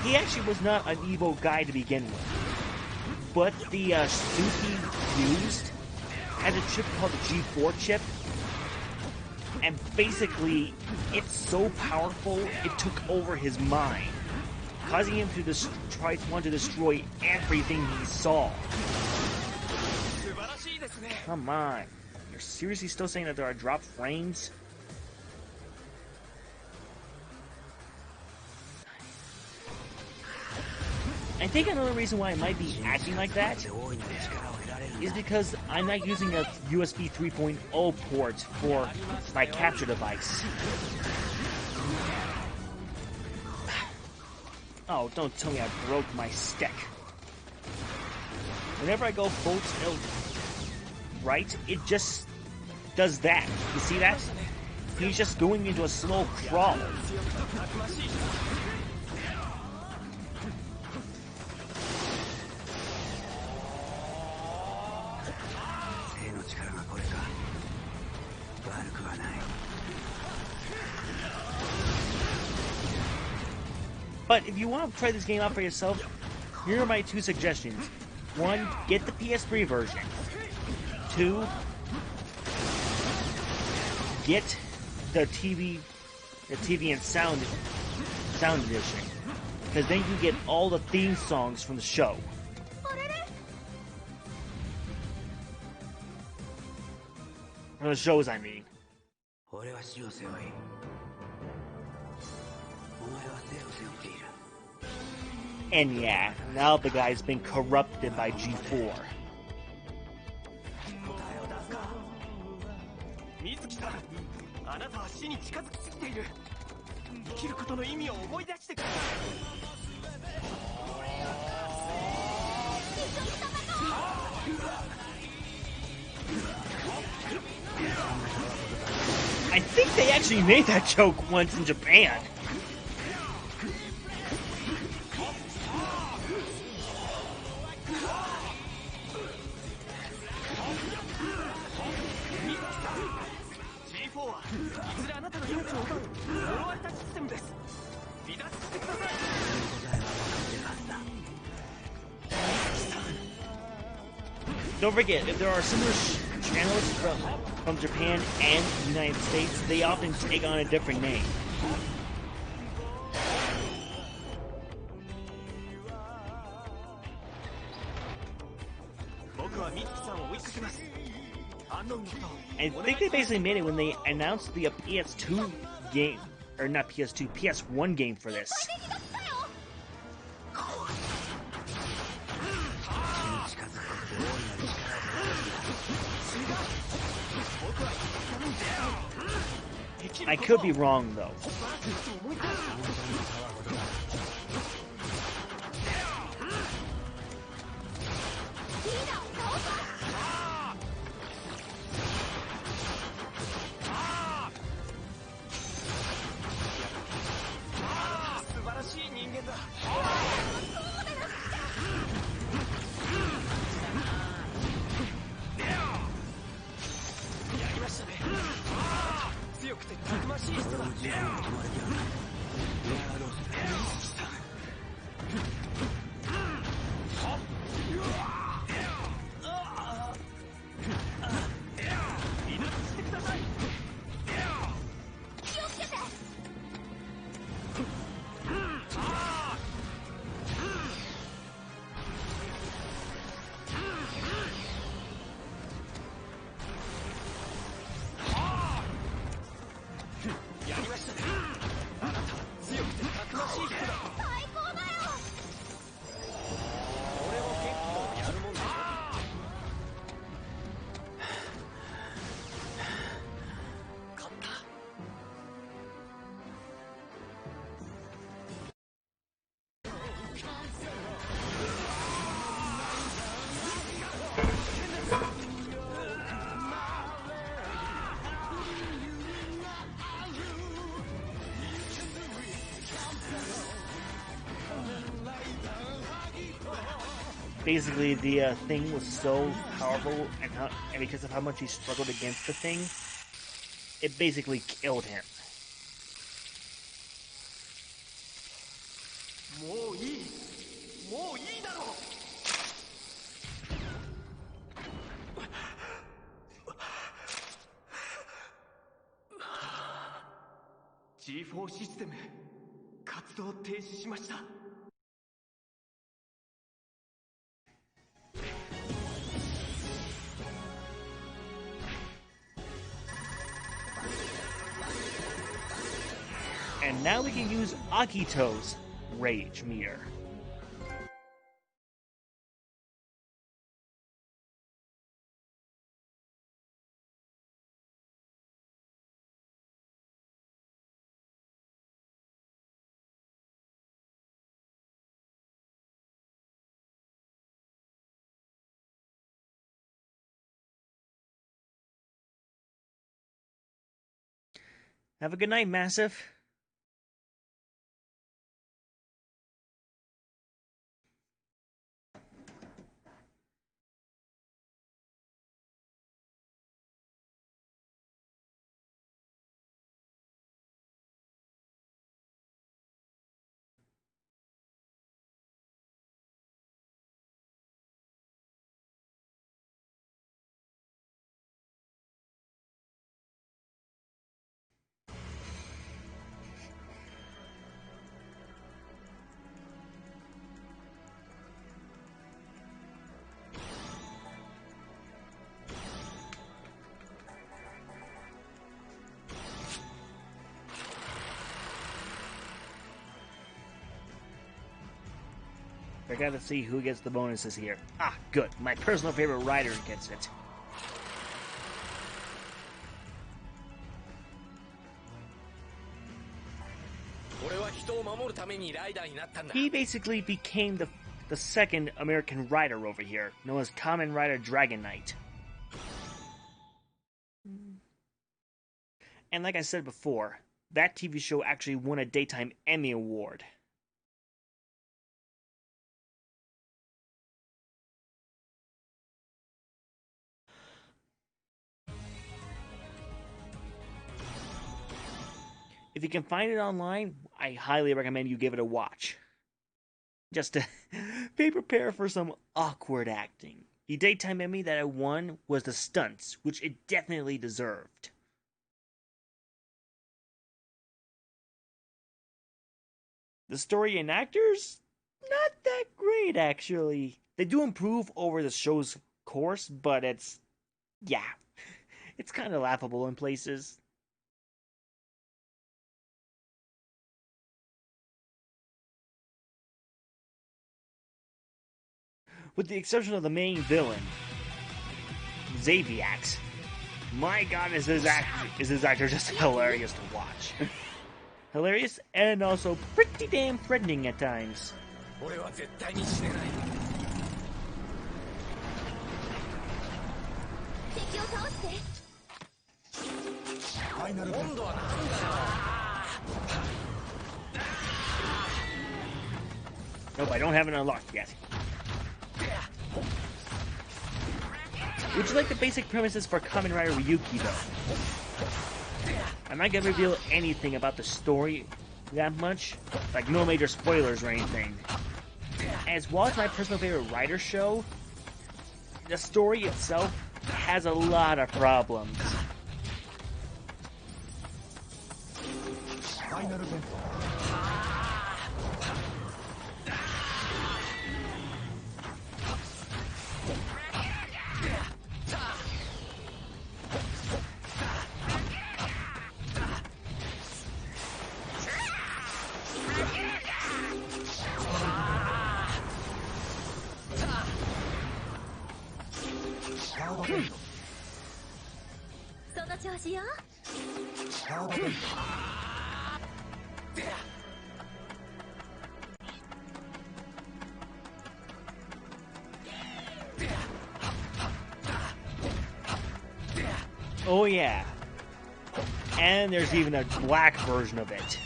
he actually was not an evil guy to begin with. But the suit he used has a chip called the G4 chip, and basically, it's so powerful, it took over his mind, causing him to want to destroy everything he saw. Come on, you're seriously still saying that there are dropped frames? I think another reason why I might be acting like that is because I'm not using a USB 3.0 port for my capture device. Oh, don't tell me I broke my stick. Whenever I go full tilt right, it just does that. You see that? He's just going into a slow crawl. But if you want to try this game out for yourself, here are my two suggestions. One, get the PS3 version. Two, get the TV and sound edition, because then you get all the theme songs from the show. From the shows, I mean. And yeah, now the guy's been corrupted by G4. I think they actually made that joke once in Japan. Don't forget, if there are similar channels from Japan and the United States, they often take on a different name. I think they basically made it when they announced the PS2 game, or not PS2, PS1 game for this. I could be wrong, though. Basically, the thing was so powerful, and because of how much he struggled against the thing, it basically killed him. G4 システム活動停止しました。And now we can use Akito's Rage Meter. Have a good night, Massive. I gotta see who gets the bonuses here. Ah, good. My personal favorite rider gets it. He basically became the the second American Rider over here, known as Kamen Rider Dragon Knight. And like I said before, that TV show actually won a Daytime Emmy Award. If you can find it online, I highly recommend you give it a watch. Just to be prepared for some awkward acting. The Daytime Emmy that I won was the stunts, which it definitely deserved. The story and actors? Not that great, actually. They do improve over the show's course, but it's kind of laughable in places. With the exception of the main villain, Xaviax. My god, is his actor just hilarious to watch. Hilarious and also pretty damn threatening at times. Nope, I don't have it unlocked yet. Would you like the basic premises for Kamen Rider Ryuki, though? I'm not gonna reveal anything about the story that much, like no major spoilers or anything. As well as my personal favorite Rider show, the story itself has a lot of problems. Oh yeah. And there's even a black version of it.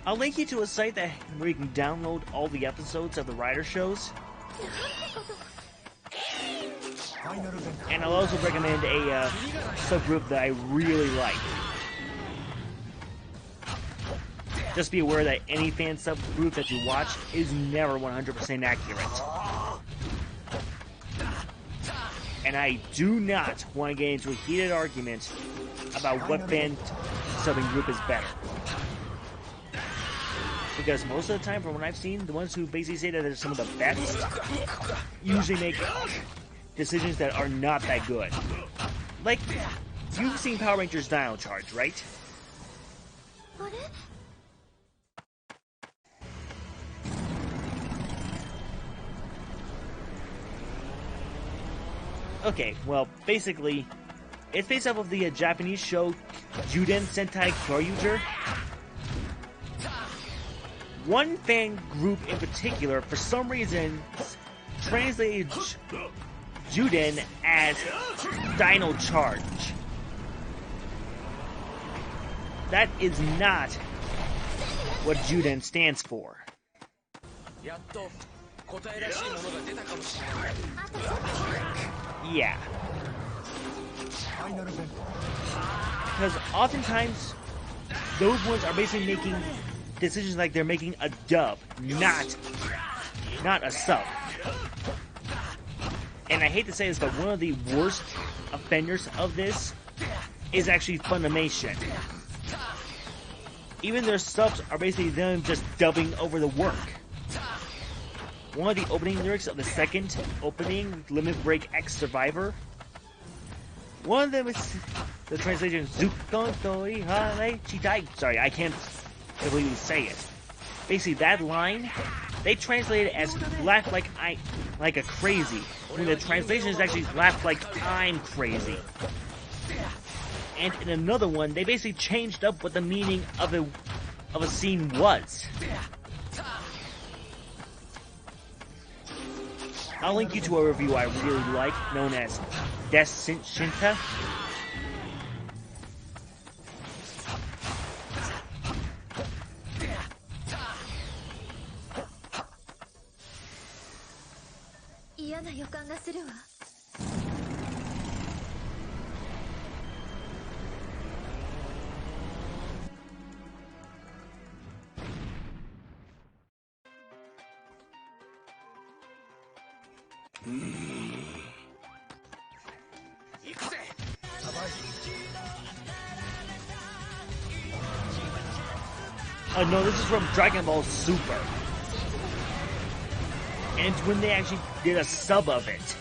I'll link you to a site where you can download all the episodes of the Rider shows. And I'll also recommend a subgroup that I really like. Just be aware that any fan subgroup that you watch is never 100% accurate. And I do not want to get into a heated argument about what fan subbing group is better. Because most of the time, from what I've seen, the ones who basically say that they're some of the best usually make decisions that are not that good. Like, you've seen Power Rangers Dino Charge, right? Okay, well, basically, it's based off of the Japanese show Juden Sentai Kyoryuger. One fan group in particular, for some reason, translated Juden as Dino Charge. That is not what Juden stands for. Yeah. Because oftentimes, those ones are basically making decisions like they're making a dub, not a sub. And I hate to say this, but one of the worst offenders of this is actually Funimation. Even their subs are basically them just dubbing over the work. One of the opening lyrics of the second opening, Limit Break X Survivor, one of them is the translation, Sorry, I can't completely say it. Basically, that line, they translate it as laugh like a crazy, when the translation is actually laugh like I'm crazy. And in another one, they basically changed up what the meaning of of a scene was. I'll link you to a review I really like, known as Deshinta. Oh no, this is from Dragon Ball Super. And it's when they actually did a sub of it.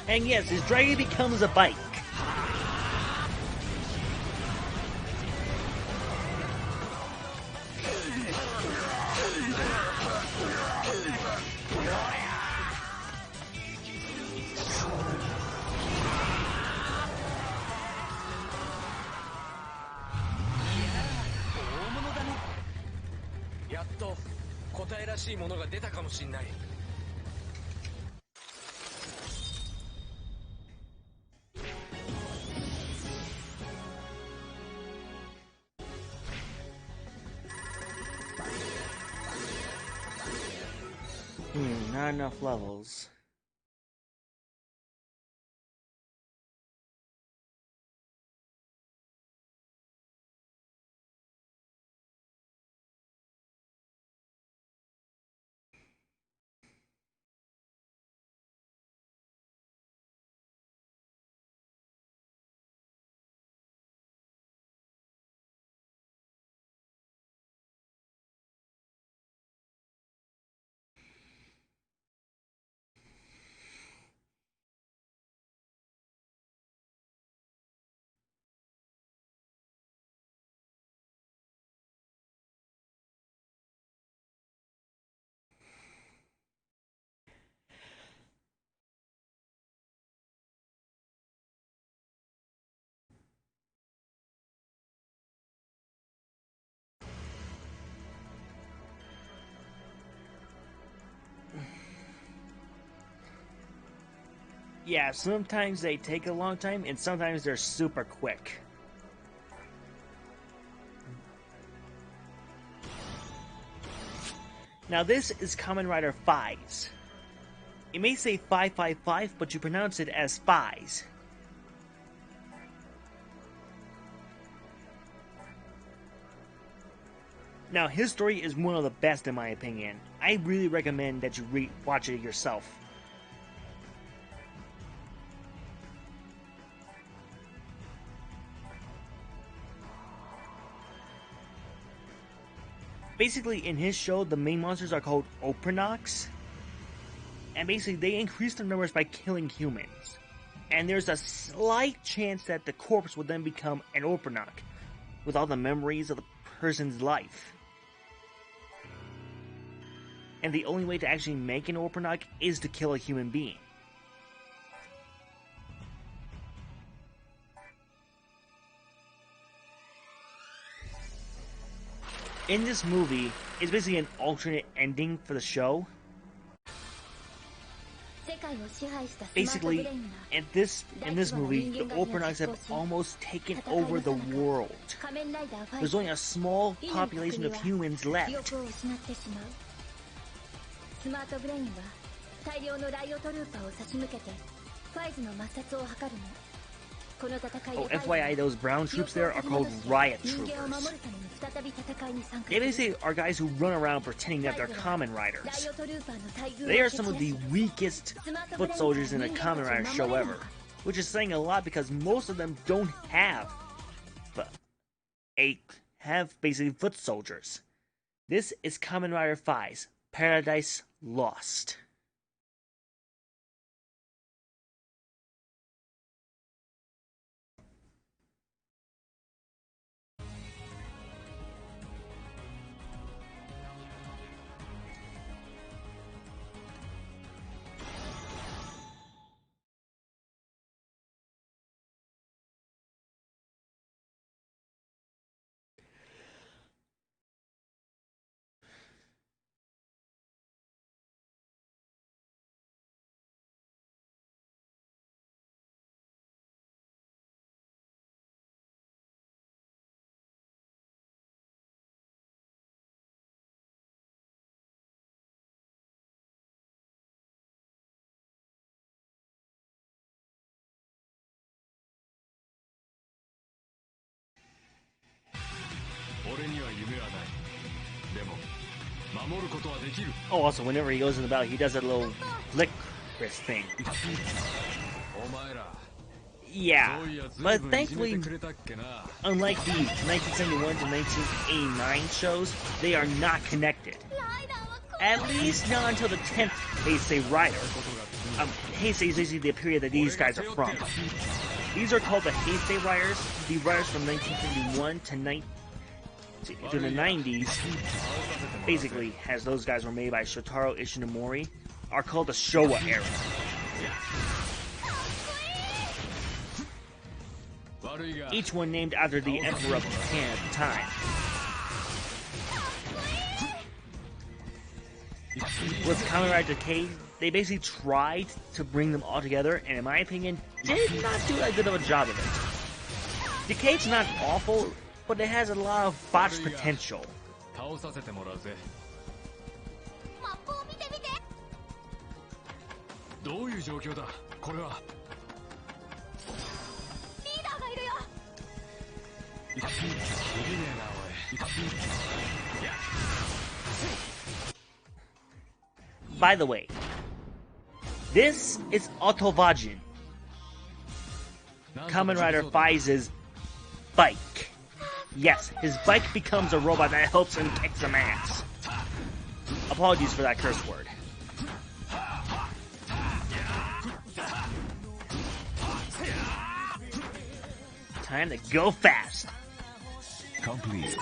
And yes, his dragon becomes a bike. Not enough levels. Yeah, sometimes they take a long time, and sometimes they're super quick. Now this is Kamen Rider Fies. It may say 555, but you pronounce it as Fies. Now his story is one of the best in my opinion. I really recommend that you watch it yourself. Basically, in his show, the main monsters are called Opranox. And basically, they increase their numbers by killing humans. And there's a slight chance that the corpse will then become an Orphanok, with all the memories of the person's life. And the only way to actually make an Orphanok is to kill a human being. In this movie, it's basically an alternate ending for the show. Basically, in this movie, the Orphanoks have almost taken over the world. There's only a small population of humans left. Oh, FYI, those brown troops there are called riot troopers. They basically are guys who run around pretending that they're Kamen Riders. They are some of the weakest foot soldiers in a Kamen Rider show ever, which is saying a lot because most of them don't have basically foot soldiers. This is Kamen Rider 5's Paradise Lost. Oh, also, whenever he goes in the battle, he does that little flick wrist thing. Yeah, but thankfully, unlike the 1971 to 1989 shows, they are not connected. At least not until the 10th Heisei Rider. Heisei is basically the period that these guys are from. These are called the Heisei Riders. The Riders from 1971 to the 90s, basically, as those guys were made by Shotaro Ishinomori, are called the Showa era. Each one named after the Emperor of Japan at the time. With Kamen Rider Decade, they basically tried to bring them all together, and in my opinion, did not do that good of a job of it. Decade's not awful, but it has a lot of botched potential. By the way, this is Autovajin, Kamen Rider 5's bike. Yes, his bike becomes a robot that helps him kick some ass. Apologies for that curse word. Time to go fast. Complete.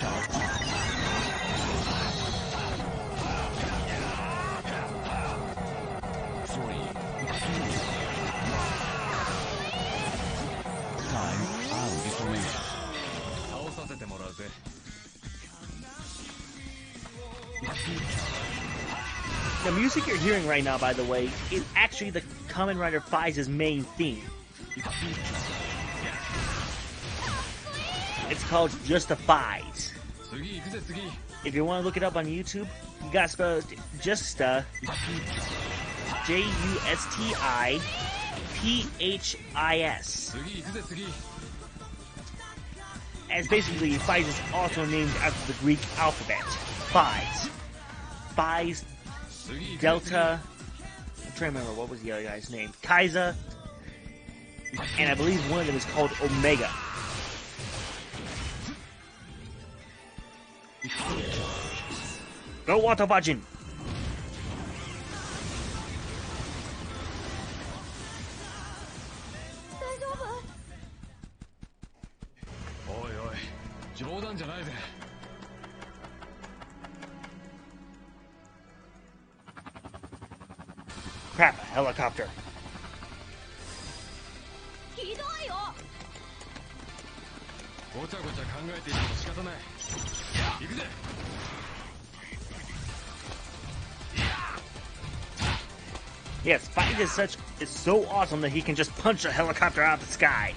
The music you're hearing right now, by the way, is actually the Kamen Rider 5's main theme. It's called Just the Fives. If you want to look it up on YouTube, you gotta spell it Justa, J-U-S-T-I-P-H-I-S. As basically, Fives is also named after the Greek alphabet. Fives. Fives, Delta, I'm trying to remember what was the other guy's name. Kaiser, and I believe one of them is called Omega. Go Autovajin! 冗談じゃないぜ。Crap, a helicopter. ひどいよ。ごちゃごちゃ考えていても仕方ない。行くぜ。Yes, fighting is so awesome that he can just punch a helicopter out of the sky.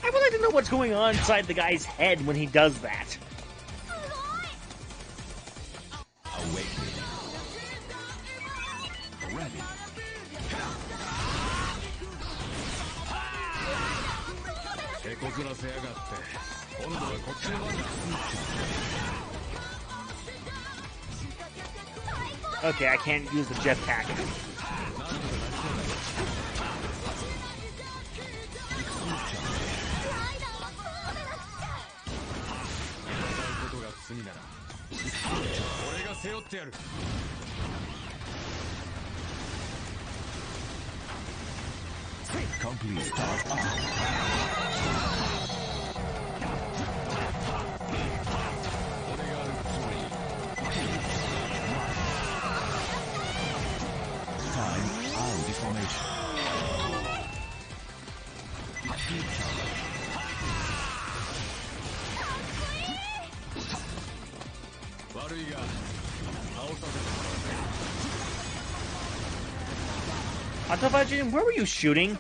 I would like to know what's going on inside the guy's head when he does that. Awakening. Ready. Okay, I can't use the jetpack. Complete. Start up. Time out deformation. Autophagy, where were you shooting?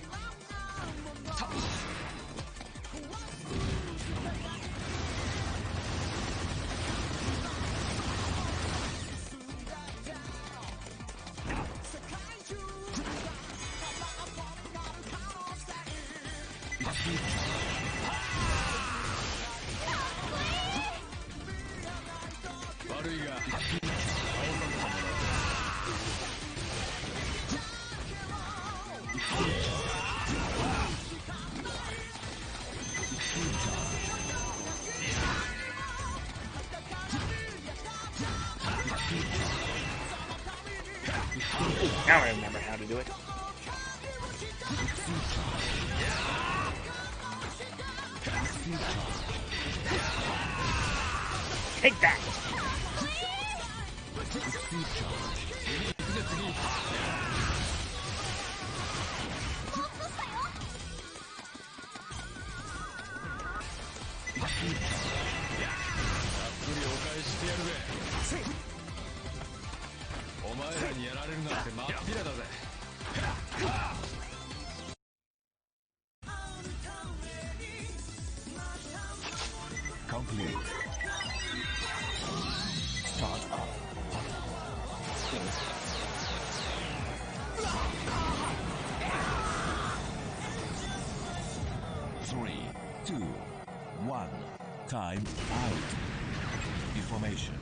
Now I remember how to do it. Take that! Complete. Start up. Three, two, one. Time out. Deformation.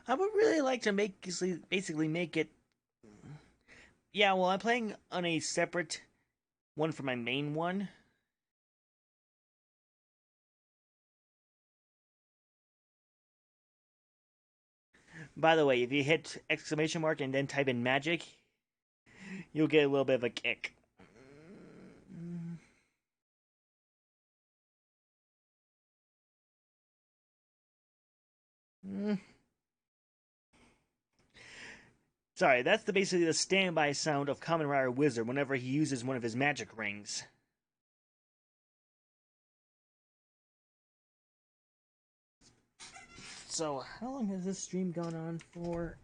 I would really like to basically make it. Yeah, well, I'm playing on a separate one for my main one. By the way, if you hit exclamation mark and then type in magic, you'll get a little bit of a kick. Sorry, that's basically the standby sound of Kamen Rider Wizard whenever he uses one of his magic rings. So, how long has this stream gone on for?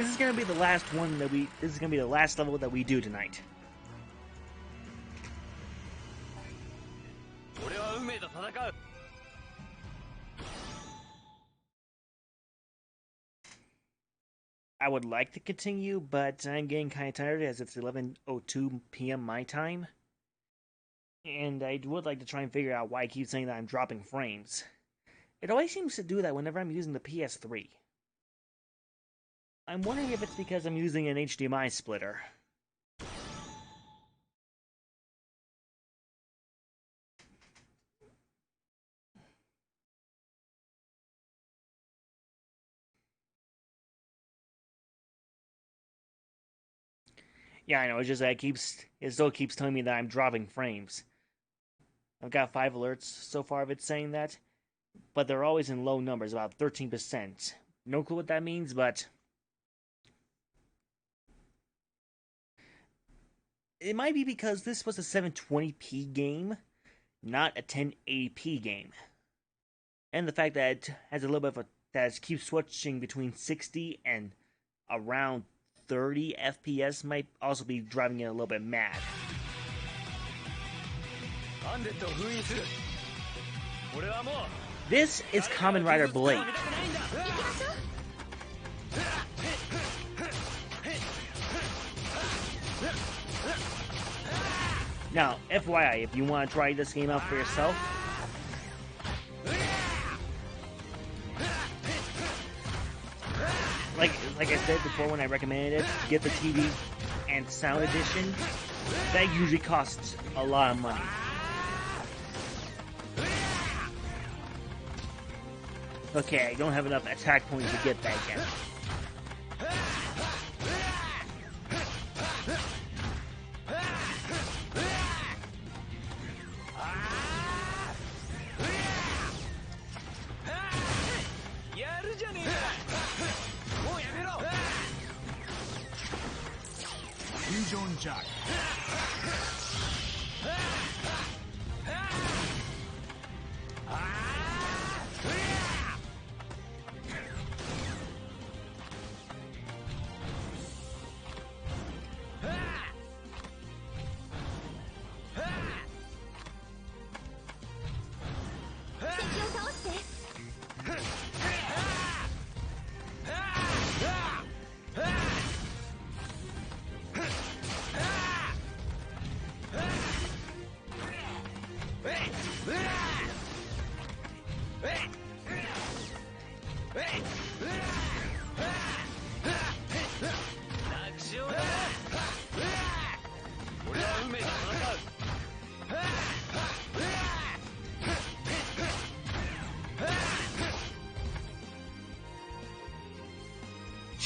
This is gonna be the last one that we. This is gonna be the last level that we do tonight. I would like to continue, but I'm getting kind of tired as it's 11:02 p.m. my time. And I would like to try and figure out why I keep saying that I'm dropping frames. It always seems to do that whenever I'm using the PS3. I'm wondering if it's because I'm using an HDMI splitter. Yeah, I know, it's just that it still keeps telling me that I'm dropping frames. I've got 5 alerts so far of it saying that, but they're always in low numbers, about 13%. No clue what that means, but it might be because this was a 720p game, not a 1080p game. And the fact that it has a little bit of that it keeps switching between 60 and around 30 FPS might also be driving it a little bit mad. This is Kamen Rider Blade. Now, FYI, if you want to try this game out for yourself, like I said before when I recommended it, get the TV and sound edition. That usually costs a lot of money. Okay, I don't have enough attack points to get that yet. Fusion Jack.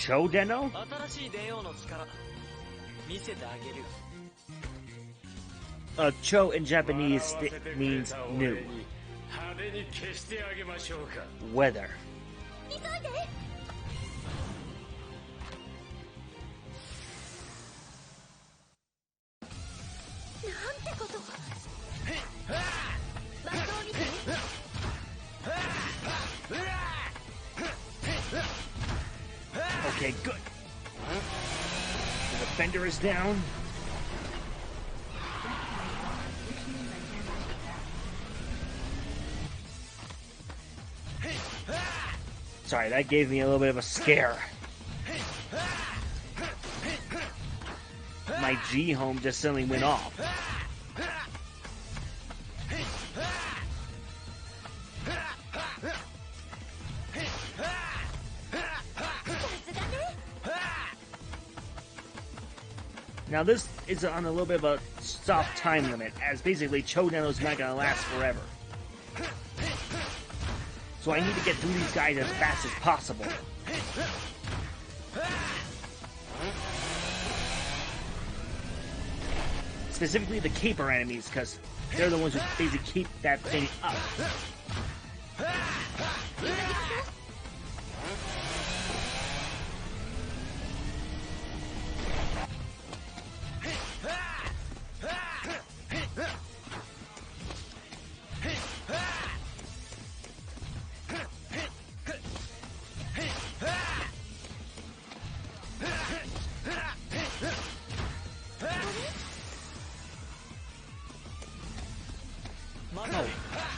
Chodeno? Cho in Japanese means new. Weather. Okay, good. The defender is down. Sorry, that gave me a little bit of a scare. My G home just suddenly went off. Now this is on a little bit of a soft time limit, as basically Chodeno's not gonna last forever. So I need to get through these guys as fast as possible. Specifically the caper enemies, because they're the ones who basically keep that thing up.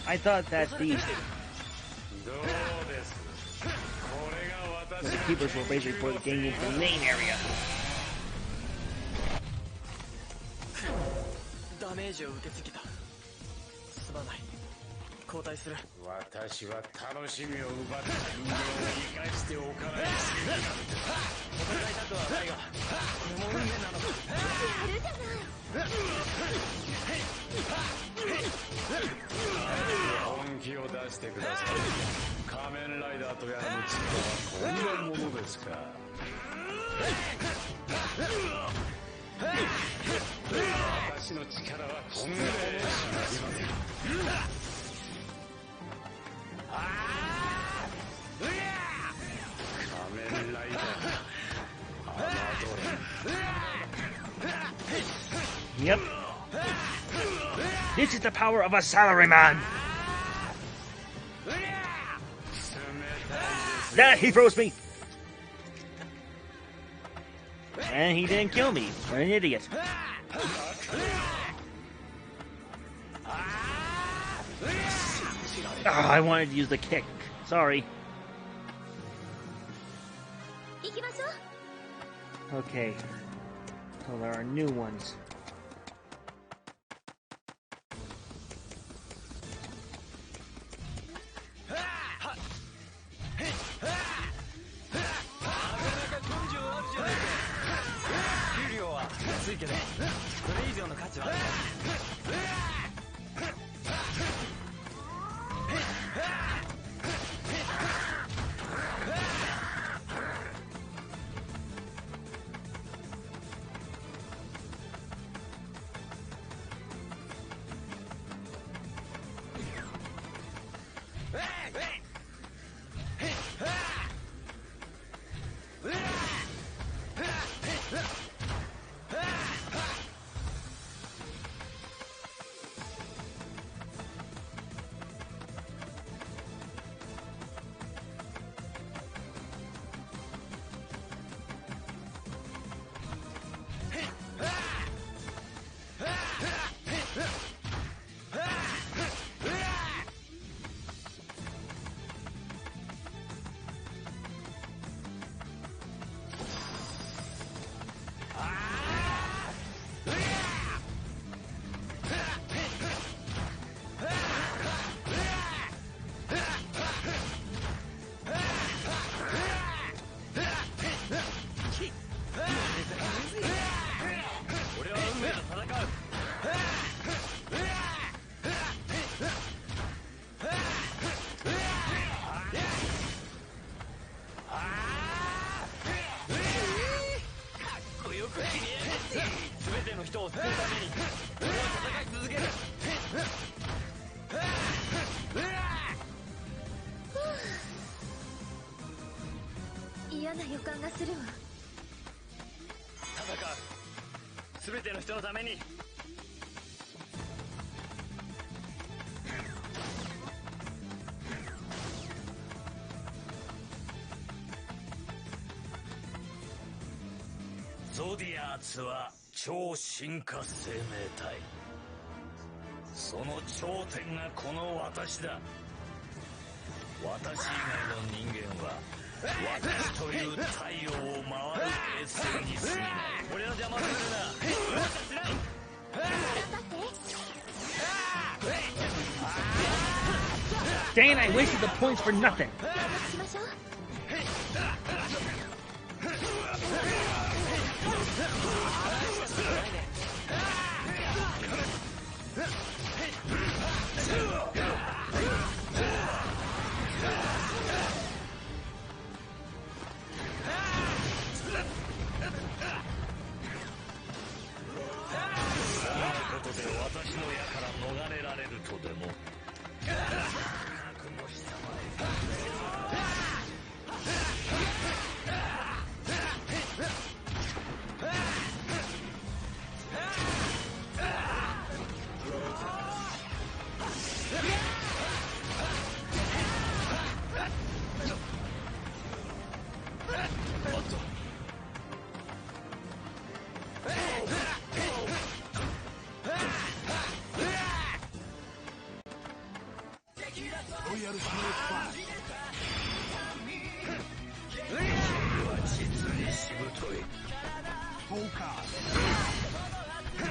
I thought that the keepers were basically for the getting into the main area. ダメージを受けすぎた。すまない。交代する。私は楽しみを奪った人間を生かしておかないと。戦いたくはないが、これも運命なのか。やるじゃない。本気を出してください。仮面ライダーとやらの力はこんなものですか。私の力はこんなものしかありません。仮面ライダーYep. This is the power of a salaryman. That he froze me. And he didn't kill me. What an idiot. Oh, I wanted to use the kick. Sorry. Okay. So there are new ones.ゾディアーツは超進化生命体。その頂点がこの私だ。私以外の人間は私という太陽を回る衛星に過ぎない。俺の邪魔するな。Dang, I wasted the points for nothing. Full card.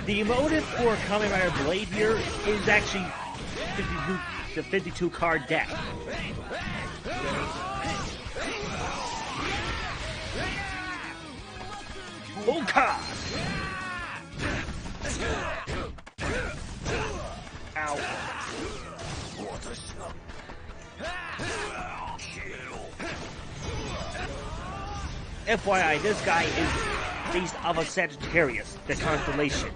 The motive for Kamen Rider Blade here is actually the 52 card deck. Full card. Ow. FYI, this guy is based off of Sagittarius, the constellation.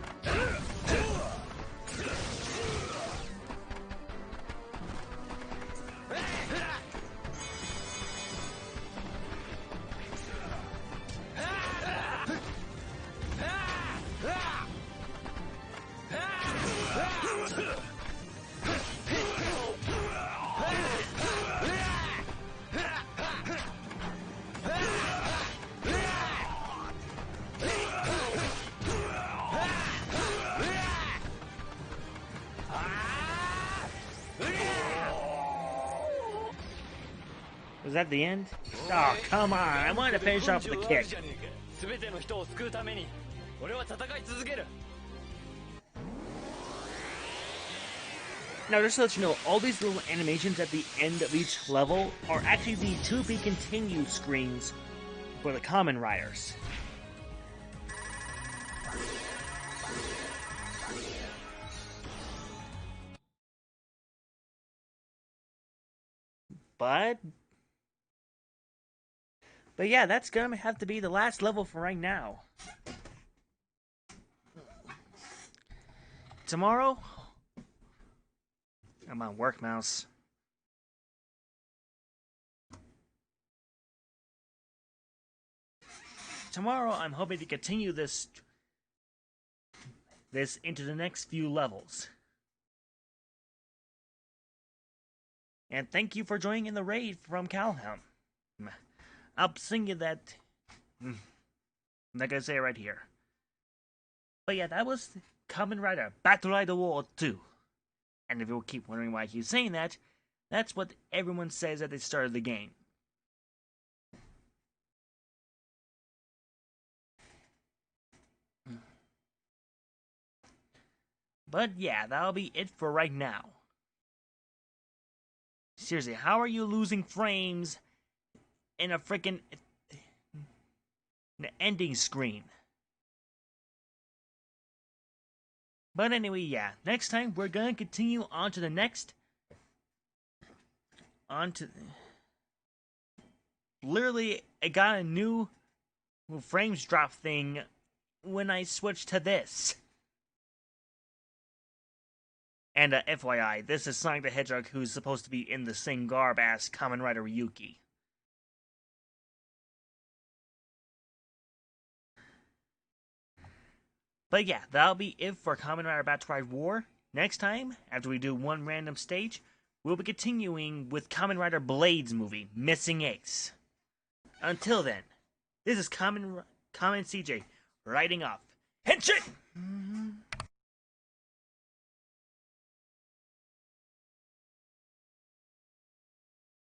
Was that the end? Oh, come on. I wanted to finish off with a kick. Now, just to let you know, all these little animations at the end of each level are actually the to be continued screens for the Kamen Riders. But yeah, that's gonna have to be the last level for right now. Tomorrow, I'm on work mouse. Tomorrow, I'm hoping to continue this into the next few levels. And thank you for joining in the raid from Calhoun. I'll sing you that. I'm not gonna say it right here. But yeah, that was Kamen Rider Battle Rider World 2. And if you keep wondering why I keep saying that, that's what everyone says at the start of the game. But yeah, that'll be it for right now. Seriously, how are you losing frames in a freaking ending screen? But anyway, yeah. Next time, we're gonna continue on to the next... Literally, I got a new frames drop thing when I switched to this. And FYI, this is Sonic the Hedgehog, who's supposed to be in the same garb as Kamen Rider Ryuki. But yeah, that'll be it for Kamen Rider Battle Ride War. Next time, after we do one random stage, we'll be continuing with Kamen Rider Blade's movie, Missing Ace. Until then, this is Kamen CJ, writing off. Henshin!